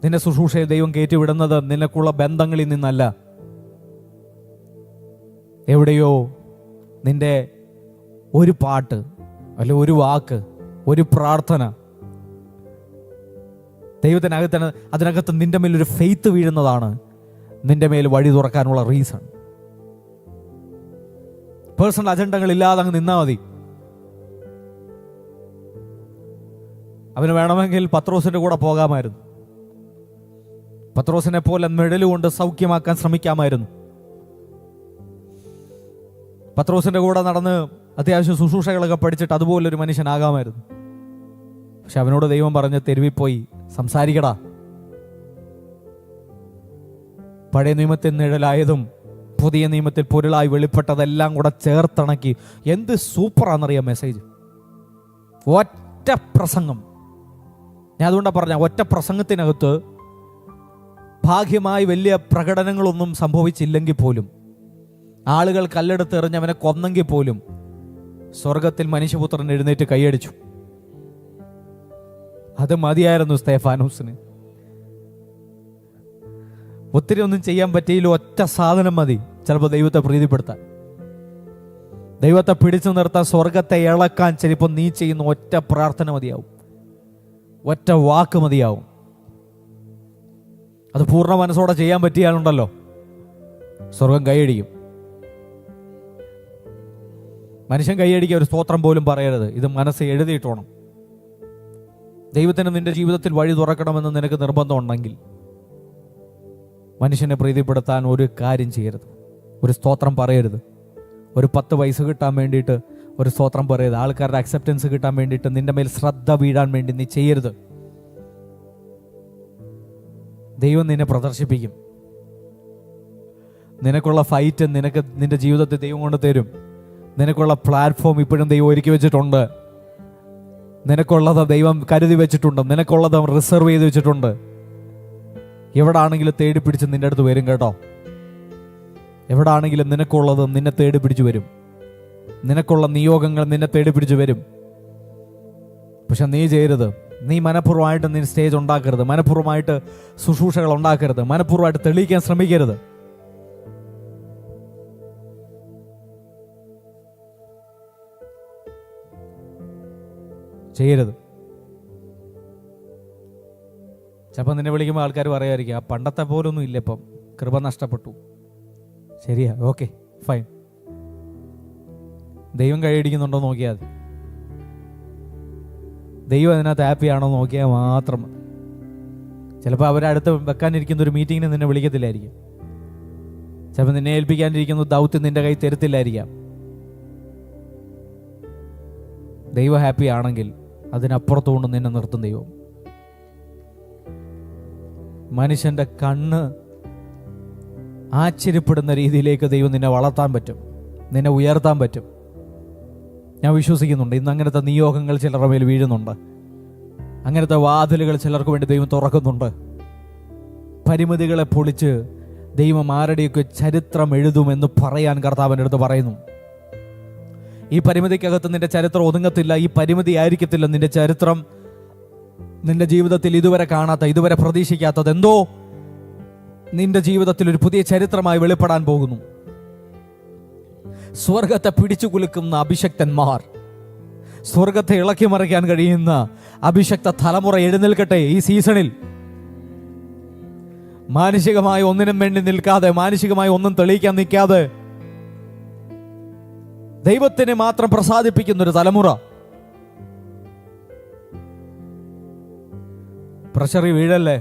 നിന്റെ ശുശ്രൂഷയിൽ ദൈവം കയറ്റിവിടുന്നത് നിനക്കുള്ള ബന്ധങ്ങളിൽ നിന്നല്ല. എവിടെയോ നിന്റെ ഒരു പാട്ട്, അല്ല ഒരു വാക്ക്, ഒരു പ്രാർത്ഥന അതിനകത്ത് നിന്റെ മേലൊരു ഫെയ്ത്ത് വീഴുന്നതാണ് നിന്റെ മേൽ വഴി തുറക്കാനുള്ള റീസൺ. പേഴ്സണൽ അജണ്ടകൾ ഇല്ലാതെ അങ്ങ് നിന്നാൽ മതി. അവന് വേണമെങ്കിൽ പത്രോസിന്റെ കൂടെ പോകാമായിരുന്നു. പത്രോസിനെ പോലെ മെഡലുകൊണ്ട് സൗഖ്യമാക്കാൻ ശ്രമിക്കാമായിരുന്നു. പത്രോസിന്റെ കൂടെ നടന്ന് അത്യാവശ്യം ശുശ്രൂഷകളൊക്കെ പഠിച്ചിട്ട് അതുപോലൊരു മനുഷ്യനാകാമായിരുന്നു. പക്ഷെ അവനോട് ദൈവം പറഞ്ഞ് തെരുവിൽ പോയി സംസാരിക്കടാ. പഴയ നിയമത്തിൽ നിഴലായതും പുതിയ നിയമത്തിൽ പൊരുളായി വെളിപ്പെട്ടതെല്ലാം കൂടെ ചേർത്തിണക്കി. എന്ത് സൂപ്പറാണെന്നറിയാം മെസ്സേജ്. ഒറ്റ പ്രസംഗം. ഞാൻ അതുകൊണ്ടാണ് പറഞ്ഞ, ഒറ്റ പ്രസംഗത്തിനകത്ത് ഭാഗ്യമായി വലിയ പ്രകടനങ്ങളൊന്നും സംഭവിച്ചില്ലെങ്കിൽ പോലും, ആളുകൾ കല്ലെടുത്ത് എറിഞ്ഞ് അവനെ കൊന്നെങ്കിൽ പോലും, സ്വർഗത്തിൽ മനുഷ്യപുത്രൻ എഴുന്നേറ്റ് കൈയടിച്ചു. അത് മതിയായിരുന്നു സ്തേഫാനോസിന്. ഒത്തിരി ഒന്നും ചെയ്യാൻ പറ്റിയില്ല, ഒറ്റ സാധനം മതി ചിലപ്പോൾ ദൈവത്തെ പ്രീതിപ്പെടുത്താൻ, ദൈവത്തെ പിടിച്ചു നിർത്താൻ, സ്വർഗത്തെ ഇളക്കാൻ. ചിലപ്പോൾ നീ ചെയ്യുന്ന ഒറ്റ പ്രാർത്ഥന മതിയാവും, ഒറ്റ വാക്ക് മതിയാവും. അത് പൂർണ്ണ മനസ്സോടെ ചെയ്യാൻ പറ്റിയാലുണ്ടല്ലോ, സ്വർഗം കൈയടിക്കും. മനുഷ്യൻ കൈയടിക്കുക ഒരു സ്തോത്രം പോലും പറയരുത്. ഇത് മനസ്സ് എഴുതിയിട്ടോണം. ദൈവത്തിന് നിന്റെ ജീവിതത്തിൽ വഴി തുറക്കണമെന്ന് നിനക്ക് നിർബന്ധമുണ്ടെങ്കിൽ മനുഷ്യനെ പ്രീതിപ്പെടുത്താൻ ഒരു കാര്യം ചെയ്യരുത്. ഒരു സ്തോത്രം പറയരുത്. ഒരു 10 പൈസ കിട്ടാൻ വേണ്ടിയിട്ട് ഒരു സ്തോത്രം പറയരുത്. ആൾക്കാരുടെ അക്സെപ്റ്റൻസ് കിട്ടാൻ വേണ്ടിയിട്ട്, നിന്റെ മേൽ ശ്രദ്ധ വീഴാൻ വേണ്ടി നീ ചെയ്യരുത്. ദൈവം നിന്നെ പ്രദർശിപ്പിക്കും. നിനക്കുള്ള ഫൈറ്റ് നിന്റെ ജീവിതത്തിൽ ദൈവം കൊണ്ട് തരും. നിനക്കുള്ള പ്ലാറ്റ്ഫോം ഇപ്പോഴും ദൈവം ഒരുക്കി വെച്ചിട്ടുണ്ട്. നിനക്കുള്ളത് ദൈവം കരുതി വെച്ചിട്ടുണ്ട്. നിനക്കുള്ളത് റിസർവ് ചെയ്ത് വെച്ചിട്ടുണ്ട്. എവിടാണെങ്കിലും തേടി പിടിച്ച് നിന്റെ അടുത്ത് വരും കേട്ടോ. എവിടാണെങ്കിലും നിനക്കുള്ളത് നിന്നെ തേടി പിടിച്ചു വരും. നിനക്കുള്ള നിയോഗങ്ങൾ നിന്നെ തേടി പിടിച്ചു വരും. പക്ഷെ നീ ചെയ്യരുത്. നീ മനഃപൂർവ്വമായിട്ട് നീ സ്റ്റേജ് ഉണ്ടാക്കരുത്. മനഃപൂർവ്വമായിട്ട് ശുശ്രൂഷകൾ ഉണ്ടാക്കരുത്. മനഃപൂർവ്വമായിട്ട് തെളിയിക്കാൻ ശ്രമിക്കരുത്. ചെയ്യരുത്. ചിലപ്പോൾ നിന്നെ വിളിക്കുമ്പോൾ ആൾക്കാർ പറയായിരിക്കും, ആ പണ്ടത്തെ പോലൊന്നും ഇല്ല, ഇപ്പം കൃപ നഷ്ടപ്പെട്ടു. ശരിയാ, ഓക്കെ, ഫൈൻ. ദൈവം കൈയടിക്കുന്നുണ്ടോ നോക്കിയാൽ മതി. ദൈവം അതിനകത്ത് ഹാപ്പിയാണോ നോക്കിയാൽ മാത്രം. ചിലപ്പോൾ അവരടുത്ത് വെക്കാനിരിക്കുന്ന ഒരു മീറ്റിങ്ങിന് നിന്നെ വിളിക്കത്തില്ലായിരിക്കും. ചിലപ്പോൾ നിന്നെ ഏൽപ്പിക്കാനിരിക്കുന്ന ദൗത്യം നിന്റെ കൈ തരത്തില്ലായിരിക്കാം. ദൈവം ഹാപ്പി ആണെങ്കിൽ അതിനപ്പുറത്തുകൊണ്ട് നിന്നെ നിർത്തും ദൈവം. മനുഷ്യന്റെ കണ്ണ് ആശ്ചര്യപ്പെടുന്ന രീതിയിലേക്ക് ദൈവം നിന്നെ വളർത്താൻ പറ്റും, നിന്നെ ഉയർത്താൻ പറ്റും. ഞാൻ വിശ്വസിക്കുന്നുണ്ട്. ഇന്ന് അങ്ങനത്തെ നിയോഗങ്ങൾ ചിലരുടെ മേൽ വീഴുന്നുണ്ട്. അങ്ങനത്തെ വാതിലുകൾ ചിലർക്ക് വേണ്ടി ദൈവം തുറക്കുന്നുണ്ട്. പരിമിതികളെ പൊളിച്ച് ദൈവം ആരുടെയൊക്കെ ചരിത്രം എഴുതുമെന്ന് പറയാൻ കർത്താവിൻ്റെ അടുത്ത് പറയുന്നു. ഈ പരിമിതിക്കകത്ത് നിന്റെ ചരിത്രം ഒതുങ്ങത്തില്ല. ഈ പരിമിതി ആയിരിക്കത്തില്ല നിന്റെ ചരിത്രം. നിന്റെ ജീവിതത്തിൽ ഇതുവരെ കാണാത്ത, ഇതുവരെ പ്രതീക്ഷിക്കാത്തത് എന്തോ നിന്റെ ജീവിതത്തിൽ ഒരു പുതിയ ചരിത്രമായി വെളിപ്പെടാൻ പോകുന്നു. സ്വർഗത്തെ പിടിച്ചു കുലുക്കുന്ന അഭിഷക്തന്മാർ, സ്വർഗത്തെ ഇളക്കി മറിക്കാൻ കഴിയുന്ന അഭിഷക്ത തലമുറ എഴുന്നേൽക്കട്ടെ ഈ സീസണിൽ. മാനുഷികമായി ഒന്നിനും വേണ്ടി നിൽക്കാതെ, മാനുഷികമായി ഒന്നും തെളിയിക്കാൻ നിൽക്കാതെ, ദൈവത്തിനെ മാത്രം പ്രസാദിപ്പിക്കുന്നൊരു തലമുറ. പ്രഷറി വീഴല്ലേ.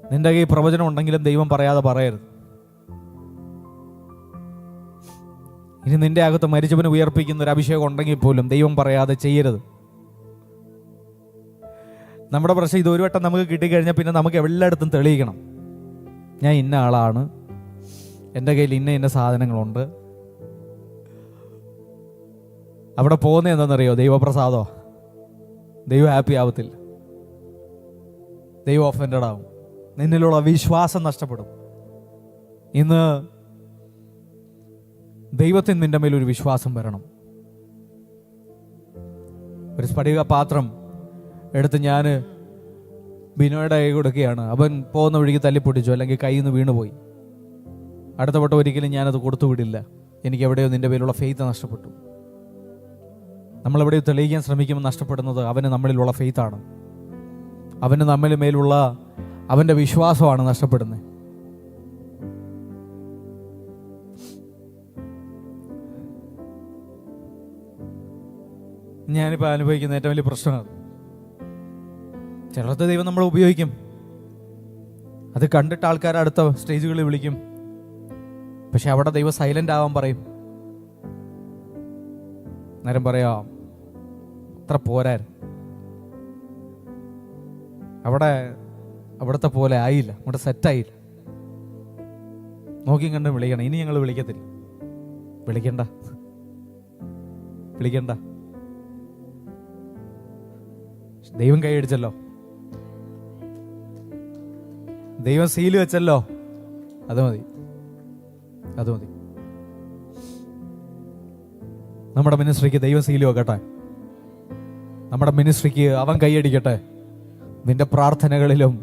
നിന്റെ കയ്യിൽ പ്രവചനം ഉണ്ടെങ്കിലും ദൈവം പറയാതെ പറയരുത്. ഇനി നിന്റെ അകത്ത് മരിച്ചവനെ ഉയർപ്പിക്കുന്ന ഒരു അഭിഷേകം ഉണ്ടെങ്കിൽ പോലും ദൈവം പറയാതെ ചെയ്യരുത്. നമ്മുടെ പ്രശ്നം ഇത് ഒരു വട്ടം നമുക്ക് കിട്ടിക്കഴിഞ്ഞാൽ പിന്നെ നമുക്ക് എല്ലായിടത്തും തെളിയിക്കണം. ഞാൻ ഇന്ന ആളാണ്, എൻ്റെ കയ്യിൽ ഇന്ന സാധനങ്ങളുണ്ട്. അവിടെ പോകുന്നത് എന്താണെന്നറിയോ? ദൈവപ്രസാദോ. ദൈവം ഹാപ്പി ആവത്തില്ല. ദൈവം ഒഫൻഡഡ് ആവും. നിന്നിലുള്ള വിശ്വാസം നഷ്ടപ്പെടും. ഇന്ന് ദൈവത്തിന് നിന്റെ മേലൊരു വിശ്വാസം വരണം. ഒരു സ്ഫടിക പാത്രം എടുത്ത് ഞാൻ ബിനോയുടെ കൈ കൊടുക്കുകയാണ്. അവൻ പോകുന്ന വഴിക്ക് തല്ലിപ്പൊട്ടിച്ചു, അല്ലെങ്കിൽ കയ്യിൽ നിന്ന് വീണുപോയി. അടുത്ത വട്ടം ഒരിക്കലും ഞാനത് കൊടുത്തു വിടില്ല. എനിക്ക് എവിടെയോ നിന്റെ പേരിലുള്ള ഫെയ്ത്ത് നഷ്ടപ്പെട്ടു. നമ്മളെവിടെയോ തെളിയിക്കാൻ ശ്രമിക്കുമ്പോൾ നഷ്ടപ്പെടുന്നത് അവന് നമ്മളിലുള്ള ഫെയ്ത്താണ്. അവന് നമ്മളിൽ മേലുള്ള അവൻ്റെ വിശ്വാസമാണ് നഷ്ടപ്പെടുന്നത്. ഞാനിപ്പോൾ അനുഭവിക്കുന്ന ഏറ്റവും വലിയ പ്രശ്നമാണ് ചിലർക്ക് ദൈവം നമ്മൾ ഉപയോഗിക്കും, അത് കണ്ടിട്ട് ആൾക്കാർ അടുത്ത സ്റ്റേജുകളിൽ വിളിക്കും. പക്ഷെ അവിടെ ദൈവം സൈലന്റ് ആവാൻ പറയും. നേരം പറയാം അത്ര പോരായിരുന്നു, അവിടുത്തെ പോലെ ആയില്ല, അവിടെ സെറ്റായില്ല, നോക്കിയും കണ്ടും വിളിക്കണം. ഇനി ഞങ്ങൾ വിളിക്കത്തില്ല. വിളിക്കണ്ട. ദൈവം കൈയടിച്ചല്ലോ, ദൈവം സീല് വെച്ചല്ലോ, അത് മതി. നമ്മുടെ മിനിസ്ട്രിക്ക് ദൈവം സീല് വെക്കട്ടെ. നമ്മുടെ മിനിസ്ട്രിക്ക് അവൻ കൈയടിക്കട്ടെ. നിന്റെ പ്രാർത്ഥനകളിലും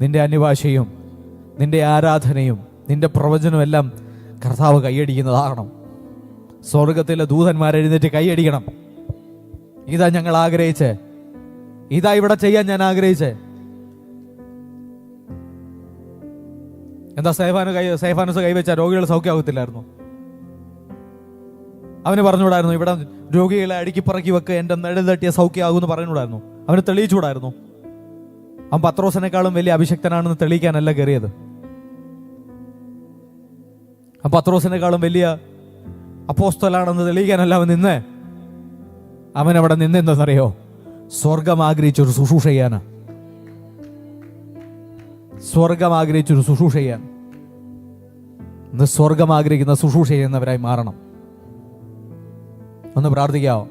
നിന്റെ അന്യഭാഷയും നിന്റെ ആരാധനയും നിന്റെ പ്രവചനവും എല്ലാം കർത്താവ് കൈയടിക്കുന്നതാകണം. സ്വർഗത്തിലെ ദൂതന്മാരെഴുന്നേറ്റ് കൈയടിക്കണം. ഇതാ ഞങ്ങൾ ആഗ്രഹിച്ചേ, ഇതാ ഇവിടെ ചെയ്യാൻ ഞാൻ ആഗ്രഹിച്ചേ. എന്താ സേഫാനസ് കൈവച്ച രോഗികൾ സൗഖ്യമാകത്തില്ലായിരുന്നു? അവന് പറഞ്ഞുകൂടായിരുന്നു ഇവിടെ രോഗികളെ അടുക്കിപ്പറക്കി വെക്ക്, എന്റെ നെഴൽ തട്ടിയ സൗഖ്യമാകുമെന്ന് പറഞ്ഞുകൂടായിരുന്നു? അവന് തെളിയിച്ചുകൂടായിരുന്നു? അവൻ പത്രോസിനേക്കാളും വലിയ അഭിഷക്തനാണെന്ന് തെളിയിക്കാനല്ല കയറിയത്. അവൻ പത്രോസിനേക്കാളും വലിയ അപ്പോസ്തലനാണെന്ന് തെളിയിക്കാനല്ല അവൻ നിന്നേ. അവൻ അവിടെ നിന്നെന്തെന്നറിയോ? സ്വർഗം ആഗ്രഹിച്ചൊരു ശുശ്രൂഷ ചെയ്യാനാ. സ്വർഗം ആഗ്രഹിച്ചൊരു ശുശ്രൂഷ ചെയ്യാൻ. ഇന്ന് സ്വർഗം ആഗ്രഹിക്കുന്ന ശുശ്രൂഷ ചെയ്യുന്നവരായി മാറണം. ഒന്ന് പ്രാർത്ഥിക്കാവോ?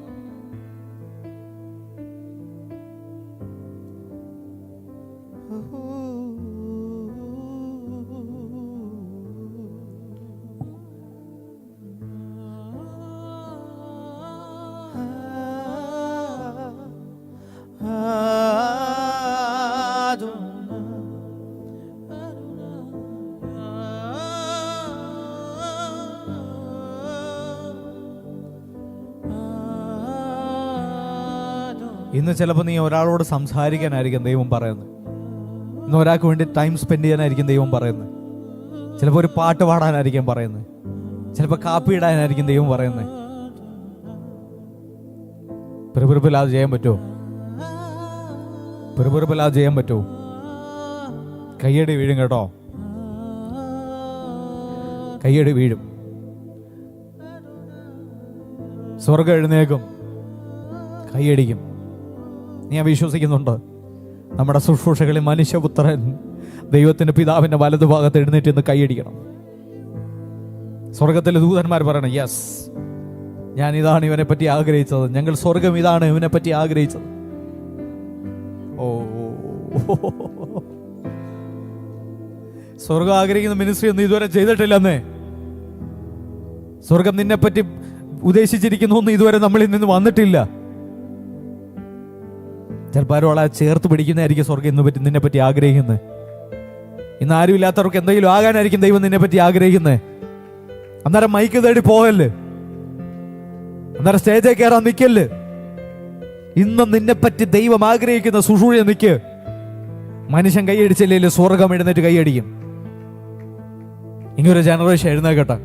ഇന്ന് ചിലപ്പോൾ നീ ഒരാളോട് സംസാരിക്കാനായിരിക്കും ദൈവം പറയുന്നത്. ഇന്ന് ഒരാൾക്ക് വേണ്ടി ടൈം സ്പെൻഡ് ചെയ്യാനായിരിക്കും ദൈവം പറയുന്നത്. ചിലപ്പോൾ ഒരു പാട്ട് പാടാനായിരിക്കും പറയുന്നത്. ചിലപ്പോൾ കാപ്പി ഇടാനായിരിക്കും ദൈവം പറയുന്നത്. പെറുപെറുപ്പില്ലാതെ ചെയ്യാൻ പറ്റുമോ? പെറുപെറുപ്പില്ലാതെ ചെയ്യാൻ പറ്റുമോ? കയ്യടി വീഴും കേട്ടോ, കയ്യടി വീഴും. സ്വർഗം എഴുന്നേക്കും, കൈയടിക്കും. ഞാൻ വിശ്വസിക്കുന്നുണ്ട് നമ്മുടെ ശുശ്രൂഷകളിൽ മനുഷ്യപുത്രൻ ദൈവത്തിന്റെ പിതാവിന്റെ വലതുഭാഗത്ത് എഴുന്നേറ്റ് നിന്ന് കൈയടിക്കണം. സ്വർഗത്തിലെ ദൂതന്മാർ പറയണം, യെസ്, ഞാൻ ഇതാണ് ഇവനെ പറ്റി ആഗ്രഹിച്ചത്. ഞങ്ങൾ സ്വർഗം ഇതാണ് ഇവനെ പറ്റി ആഗ്രഹിച്ചത്. ഓ, സ്വർഗം ആഗ്രഹിക്കുന്ന മിനിസ്ട്രി ഒന്നും ഇതുവരെ ചെയ്തിട്ടില്ലെന്നേ. സ്വർഗം നിന്നെ പറ്റി ഉദ്ദേശിച്ചിരിക്കുന്നു എന്ന് ഇതുവരെ നമ്മളിൽ നിന്ന് വന്നിട്ടില്ല. ചിലപ്പോൾ ആരും ആളെ ചേർത്ത് പിടിക്കുന്നതായിരിക്കും സ്വർഗം ഇന്ന് പറ്റി നിന്നെ പറ്റി ആഗ്രഹിക്കുന്നത്. ഇന്ന് ആരും ഇല്ലാത്തവർക്ക് എന്തെങ്കിലും ആകാനായിരിക്കും ദൈവം നിന്നെ പറ്റി ആഗ്രഹിക്കുന്നത്. അന്നേരം മൈക്ക് തേടി പോകല്ല്, അന്നേരം സ്റ്റേജിൽ കയറാൻ നിൽക്കല്ല്. ഇന്നും നിന്നെപ്പറ്റി ദൈവം ആഗ്രഹിക്കുന്ന ശുശ്രൂഷ നിൽക്ക്. മനുഷ്യൻ കൈയടിച്ചില്ലെങ്കിൽ സ്വർഗം എഴുന്നേറ്റ് കൈയടിക്കും. ഇങ്ങനൊരു ജനറേഷൻ എഴുന്നേക്കട്ടെ,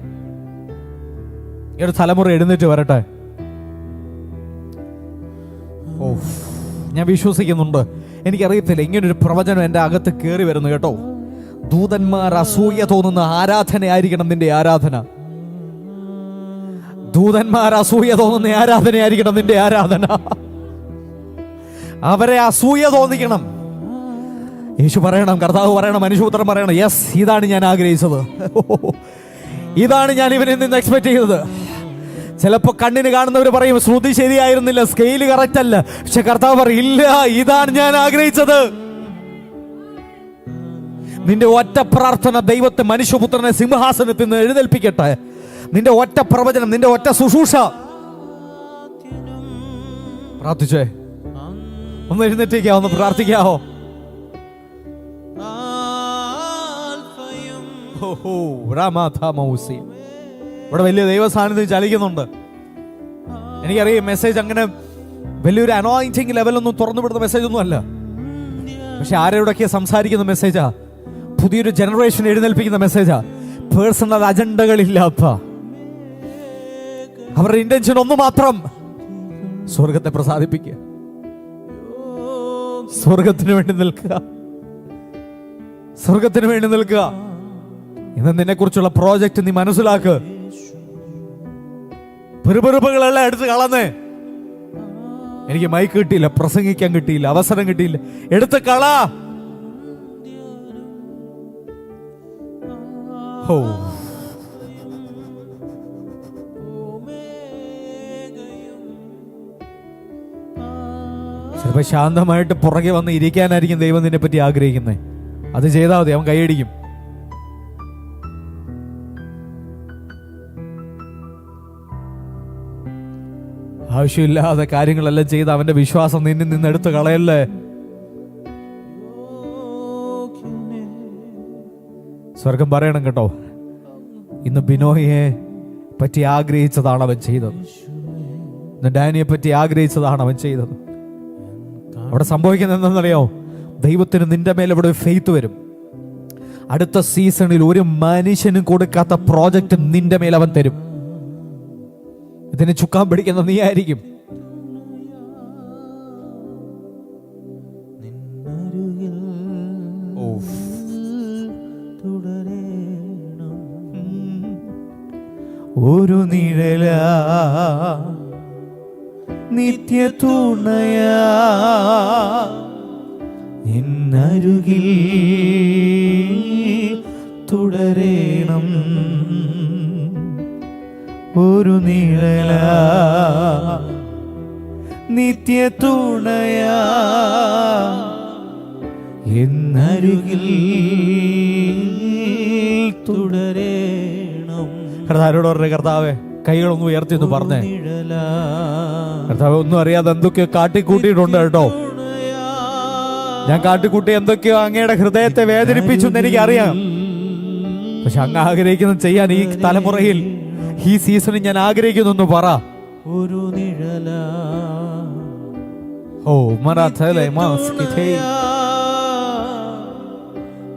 ഇങ്ങനൊരു തലമുറ എഴുന്നേറ്റ് വരട്ടെ. ഓ, ഞാൻ വിശ്വസിക്കുന്നുണ്ട്. എനിക്കറിയത്തില്ല, ഇങ്ങനൊരു പ്രവചനം എൻ്റെ അകത്ത് കയറി വരുന്നു കേട്ടോ. ദൂതന്മാർ അസൂയ തോന്നുന്ന ആരാധനയായിരിക്കണം നിന്റെ ആരാധന. ദൂതന്മാർ അസൂയ തോന്നുന്ന ആരാധനയായിരിക്കണം നിന്റെ ആരാധന. അവരെ അസൂയ തോന്നിക്കണം. യേശു പറയണം, കർത്താവ് പറയണം, മനുഷ്യപുത്രൻ പറയണം, യെസ്, ഇതാണ് ഞാൻ ആഗ്രഹിച്ചത്, ഇതാണ് ഞാൻ ഇവനിൽ നിന്ന് എക്സ്പെക്ട് ചെയ്തത്. ചിലപ്പോ കണ്ണിന് കാണുന്നവർ പറയും ശ്രുതി ശരിയായിരുന്നില്ല, സ്കെയില് കറക്റ്റ് അല്ല. പക്ഷെ കർത്താവ് പറയും, ഇല്ല, ഇതാണ് ഞാൻ ആഗ്രഹിച്ചത്. നിന്റെ ഒറ്റ പ്രാർത്ഥന ദൈവത്തെ മനുഷ്യപുത്രനെ സിംഹാസനത്തിൽ നിന്ന് എഴുന്നേൽപ്പിക്കട്ടെ. നിന്റെ ഒറ്റ പ്രവചനം, നിന്റെ ഒറ്റ ശുശ്രൂഷ. പ്രാർത്ഥിച്ചേ, ഒന്ന് എഴുന്നേറ്റേക്കാ, ഒന്ന് പ്രാർത്ഥിക്കാവോ? ഇവിടെ വലിയ ദൈവ സാന്നിധ്യം ചലിക്കുന്നുണ്ട്. എനിക്കറിയാം മെസ്സേജ് അങ്ങനെ വലിയൊരു അനോയിന്റിങ് ലെവലൊന്നും തുറന്നു വിടുന്ന മെസ്സേജ് ഒന്നും അല്ല. പക്ഷെ ആരോടൊക്കെ സംസാരിക്കുന്ന മെസ്സേജാ, പുതിയൊരു ജനറേഷൻ എഴുന്നേൽപ്പിക്കുന്ന മെസ്സേജാ. പേഴ്സണൽ അജണ്ടകളില്ലാത്ത, അവരുടെ ഇന്റൻഷൻ ഒന്ന് മാത്രം, സ്വർഗത്തെ പ്രസാദിപ്പിക്കുക, സ്വർഗത്തിന് വേണ്ടി നിൽക്കുക, സ്വർഗത്തിന് വേണ്ടി നിൽക്കുക. ഇന്ന് നിന്നെ കുറിച്ചുള്ള പ്രോജക്റ്റ് നീ മനസ്സിലാക്ക്. പെറുപെറുപ്പുകളെല്ലാം എടുത്ത് കളന്നേ. എനിക്ക് മൈക്ക് കിട്ടിയില്ല, പ്രസംഗിക്കാൻ കിട്ടിയില്ല, അവസരം കിട്ടിയില്ല, എടുത്ത് കള. ഓ, ചിലപ്പോ ശാന്തമായിട്ട് പുറകെ വന്ന് ഇരിക്കാനായിരിക്കും ദൈവം നിന്നെ പറ്റി ആഗ്രഹിക്കുന്നത്. അത് ചെയ്താൽ മതി, അവൻ കൈയടിക്കും. ആവശ്യമില്ലാതെ കാര്യങ്ങളെല്ലാം ചെയ്ത് അവന്റെ വിശ്വാസം നിന്നിൽ നിന്ന് എടുത്ത് കളയല്ലേ. സ്വർഗം പറയണം കേട്ടോ, ഇന്ന് ബിനോയെ പറ്റി ആഗ്രഹിച്ചതാണ് അവൻ ചെയ്തത്. ഇന്ന് ഡാനിയെ പറ്റി ആഗ്രഹിച്ചതാണ് അവൻ ചെയ്തത്. അവിടെ സംഭവിക്കുന്നത് എന്താണെന്നറിയോ? ദൈവത്തിന് നിന്റെ മേൽ ഇവിടെ ഫെയ്ത്ത് വരും. അടുത്ത സീസണിൽ ഒരു മനുഷ്യനും കൊടുക്കാത്ത പ്രോജക്റ്റ് നിന്റെ മേൽ അവൻ തരും. ഇതിനെ ചുക്കാൻ പിടിക്കുന്ന നീ ആയിരിക്കും. ഒരു നിഴല നിത്യ തുണയാ നിന്നരുകിൽ തുടരേണം. ഒരു നിഴല നിത്യ തുണയാ എന്നരുകിൽ തുടരേണം. കർത്താവോട് പറഞ്ഞ, കർത്താവേ കൈകളൊന്നും ഉയർത്തി എന്ന് പറഞ്ഞേ. കർത്താവ് ഒന്നും അറിയാതെ എന്തൊക്കെയോ കാട്ടിക്കൂട്ടിയിട്ടുണ്ട് കേട്ടോ. ഞാൻ കാട്ടിക്കൂട്ടി എന്തൊക്കെയോ അങ്ങയുടെ ഹൃദയത്തെ വേദനിപ്പിച്ചു എന്ന് എനിക്കറിയാം. പക്ഷെ അങ്ങ് ആഗ്രഹിക്കുന്നത് ചെയ്യാൻ ഈ തലമുറയിൽ, ഈ സീസണിൽ ഞാൻ ആഗ്രഹിക്കുന്നു പറ. ഒരു നിഴല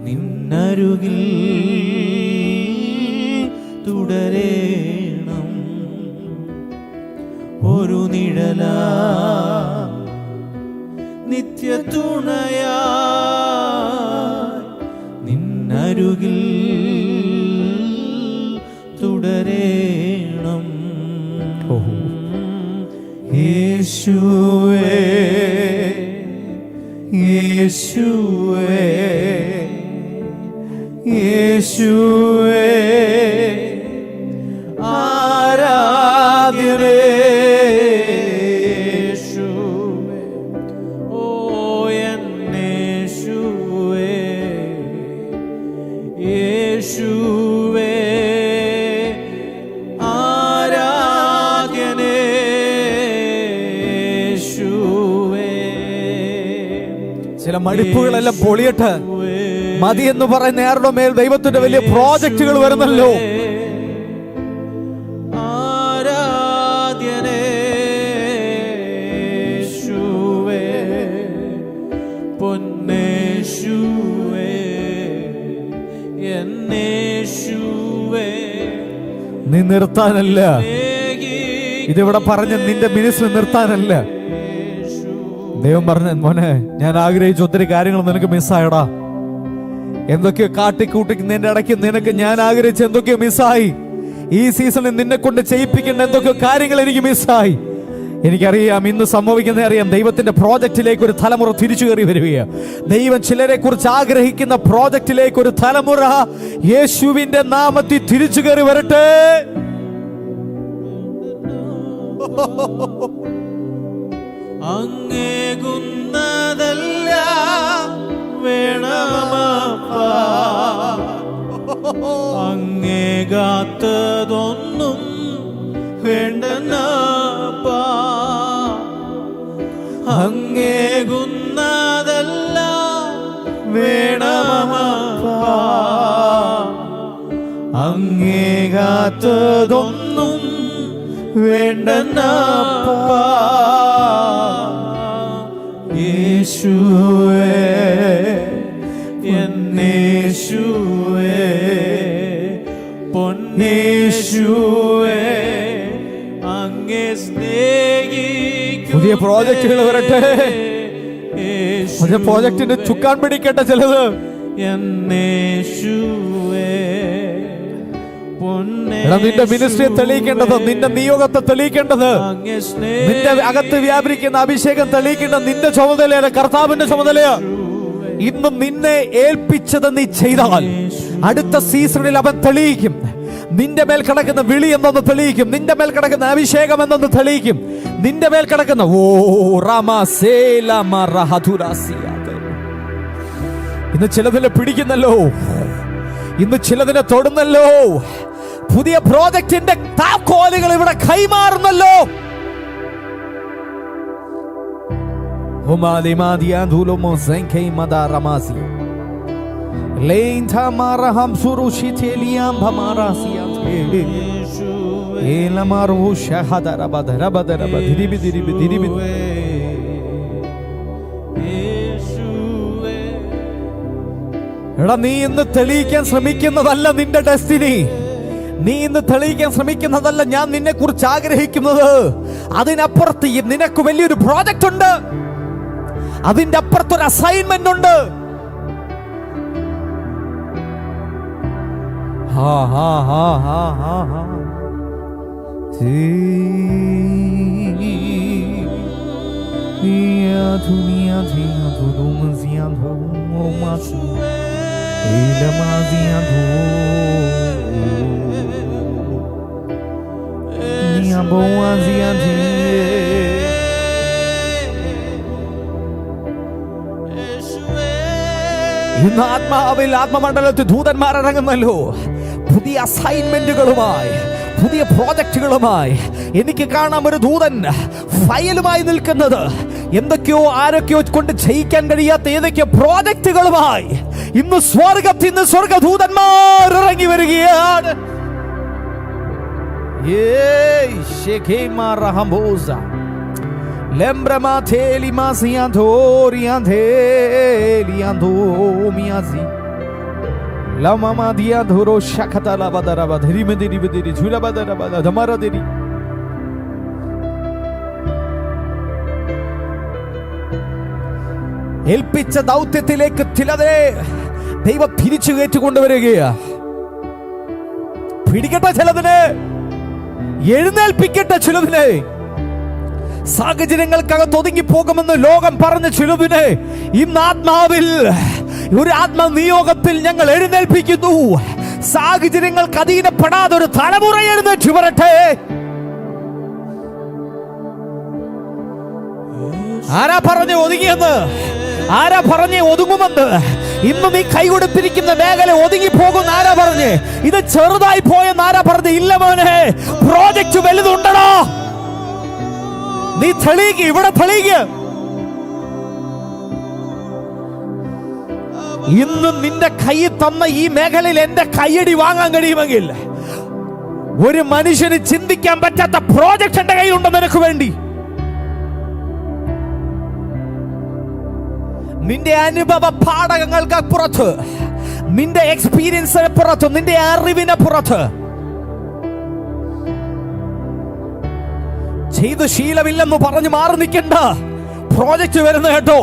നിന്നരുകിൽ തുടരേണം. ഒരു നിഴല നിത്യ തുണയാ നിന്നരുകിൽ തുടരേണം. യേശുവേ യേശുവേ യേശുവേ ആരാധ്യനേ യേശുവേ. ഓ എന്നേശുവേ യേശുവേ ആരാധ്യനേ യേശുവേ. ചില മടിപ്പുകളെല്ലാം പൊളിയട്ടെ. മതി എന്ന് പറയുന്ന ആരുടെ മേൽ ദൈവത്തിന്റെ വലിയ പ്രോജക്റ്റുകൾ വരുന്നല്ലോ. ആരാധ്യനേ യേശുവേ പൊന്നേശുവേ എന്നേശുവേ. നീ നിർത്താനല്ല, ഇതിവിടെ പറഞ്ഞ നിന്റെ മിനിസ്ട്രി നിർത്താനല്ല. ദൈവം പറഞ്ഞ, മോനെ ഞാൻ ആഗ്രഹിച്ച ഒത്തിരി കാര്യങ്ങൾ നിനക്ക് മിസ്സായടാ. എന്തൊക്കെയോ കാട്ടിക്കൂട്ടിക്കുന്നതിന്റെ ഇടയ്ക്ക് നിനക്ക് ഞാൻ ആഗ്രഹിച്ച എന്തൊക്കെയോ മിസ്സായി. ഈ സീസണിൽ നിന്നെ കൊണ്ട് ചെയ്യിപ്പിക്കേണ്ട എന്തൊക്കെയോ കാര്യങ്ങൾ എനിക്ക് മിസ്സായി. എനിക്കറിയാം ഇന്ന് സംഭവിക്കുന്ന അറിയാം. ദൈവത്തിന്റെ പ്രോജക്റ്റിലേക്ക് ഒരു തലമുറ തിരിച്ചു കയറി വരികയാണ്. ദൈവം ചിലരെ കുറിച്ച് ആഗ്രഹിക്കുന്ന പ്രോജക്റ്റിലേക്ക് ഒരു തലമുറ യേശുവിന്റെ നാമത്തിൽ തിരിച്ചു കയറി വരട്ടെ. അങ്ങേകുന്നതല്ല വേണമപ്പാ, അങ്ങേകാത്തതൊന്നും വേണ്ടനപ്പാ. അങ്ങേകുന്നതല്ല വേണമപ്പാ, അങ്ങേകാത്തതൊന്നും വേണ്ടനപ്പാ. യേശുവേ എന്നേശുവേ പൊന്നേശുവേ അങ്ങേ സ്നേഹിക്കുന്നു. പുതിയ പ്രോജക്റ്റുകൾ വരട്ടെ. പ്രോജക്റ്റിന്റെ ചുക്കാൻ പിടിക്കട്ടെ ചിലത്. നിന്റെ മിനിസ്ട്രിയെ തെളിയിക്കേണ്ടത്, നിന്റെ നിയോഗത്തെ തെളിയിക്കേണ്ടത്, നിന്റെ അകത്ത് വ്യാപരിക്കുന്ന അഭിഷേകം തെളിയിക്കേണ്ടത് നിന്റെ ചുമതലയാണ്, കർത്താവിന്റെ ചുമതലയാ. ഇന്ന് നിന്നെ ഏൽപ്പിച്ചത് നീ ചെയ്താൽ അടുത്ത സീസണിൽ അവൻ തെളിയിക്കും. നിന്റെ മേൽ കിടക്കുന്ന വിളി എന്നൊന്ന് തെളിയിക്കും, നിന്റെ മേൽ കിടക്കുന്ന അഭിഷേകം എന്നൊന്ന് തെളിയിക്കും, നിന്റെ മേൽ കിടക്കുന്ന ഇന്ന് ചിലതിനെ പിടിക്കുന്നല്ലോ, ഇന്ന് ചിലതിനെ തൊടുന്നല്ലോ, പുതിയ പ്രോജക്റ്റിന്റെ താക്കോലുകൾ ഇവിടെ കൈമാറുന്നല്ലോ. എടാ, നീ ഇന്ന് തെളിയിക്കാൻ ശ്രമിക്കുന്നതല്ല നിന്റെ ഡെസ്റ്റിനി, നീ ഇന്ന് തെളിയിക്കാൻ ശ്രമിക്കുന്നതല്ല ഞാൻ നിന്നെ കുറിച്ച് ആഗ്രഹിക്കുന്നത്. അതിനപ്പുറത്ത് നിനക്ക് വലിയൊരു പ്രോജക്റ്റ് ഉണ്ട്, അതിന്റെ അപ്പുറത്തൊരു അസൈൻമെന്റ് ഉണ്ട്. ഇന്ന് ആത്മമണ്ഡലത്തിൽ ദൂതന്മാർ ഇറങ്ങുന്നല്ലോ, പുതിയ അസൈൻമെന്റുകളുമായി, പുതിയ പ്രോജക്റ്റുകളുമായി. എനിക്ക് കാണാം ഒരു ദൂതൻ ഫയലുമായി നിൽക്കുന്നത്, എന്തൊക്കെയോ ആരൊക്കെയോ കൊണ്ട് ചെയ്യിക്കാൻ കഴിയാത്ത ഏതൊക്കെയോ പ്രോജക്റ്റുകളുമായി. ഇന്ന് സ്വർഗത്തിൽ നിന്ന് സ്വർഗദൂതന്മാർ ഇറങ്ങി വരികയാണ്. ഏൽപ്പിച്ച ദൗത്യത്തിലേക്ക് ചിലരെ ദൈവം തിരിച്ചു കയറ്റിക്കൊണ്ടുവരികയാ. പിടിക്കട്ടെ ചിലതിനെ, എഴുന്നേൽപ്പിക്കട്ടെ ചിലതിനെ. സാഹചര്യങ്ങൾക്കകത്ത് ഒതുങ്ങി പോകുമെന്ന് ലോകം പറഞ്ഞ ചിലതിനെ ഇന്ന് ആത്മാവിൽ ഒരു ആത്മനിയോഗത്തിൽ ഞങ്ങൾ എഴുന്നേൽപ്പിക്കുന്നു. സാഹചര്യങ്ങൾക്ക് അധീനപ്പെടാതെ ഒരു തലമുറ എഴുന്നേറ്റ് വരട്ടെ. ആരാ പറഞ്ഞ് ഒതുങ്ങിയെന്ന്? ആരാ പറഞ്ഞ് ഒതുങ്ങുമെന്ന്? ഇന്ന് നീ കൈകൊടുത്തിരിക്കുന്ന മേഖല ഒതുങ്ങിപ്പോകുന്ന ആരാ പറഞ്ഞ്? ഇത് ചെറുതായി പോയെന്ന് ആരാ പറഞ്ഞ്? ഇല്ല മോനെ, പ്രോജക്റ്റ് വലുതുണ്ടോ. നീ തെളിയിക്ക, ഇവിടെ തെളിയിക്ക. ഇന്ന് നിന്റെ കൈ തന്ന ഈ മേഖലയിൽ എന്റെ കൈയടി വാങ്ങാൻ കഴിയുമെങ്കിൽ ഒരു മനുഷ്യന് ചിന്തിക്കാൻ പറ്റാത്ത പ്രോജക്റ്റ് എന്റെ കയ്യിലുണ്ട് നിനക്ക് വേണ്ടി. നിന്റെ അനുഭവ പാഠങ്ങൾക്ക് പുറത്ത്, നിന്റെ എക്സ്പീരിയൻസിന് പുറത്ത്, നിന്റെ അറിവിന് പുറത്ത്, ചെയ്ത് ശീലമില്ലെന്ന് പറഞ്ഞു മാറി നിൽക്കണ്ട. പ്രോജക്റ്റ് വരുന്ന കേട്ടോ.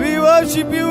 We worship you.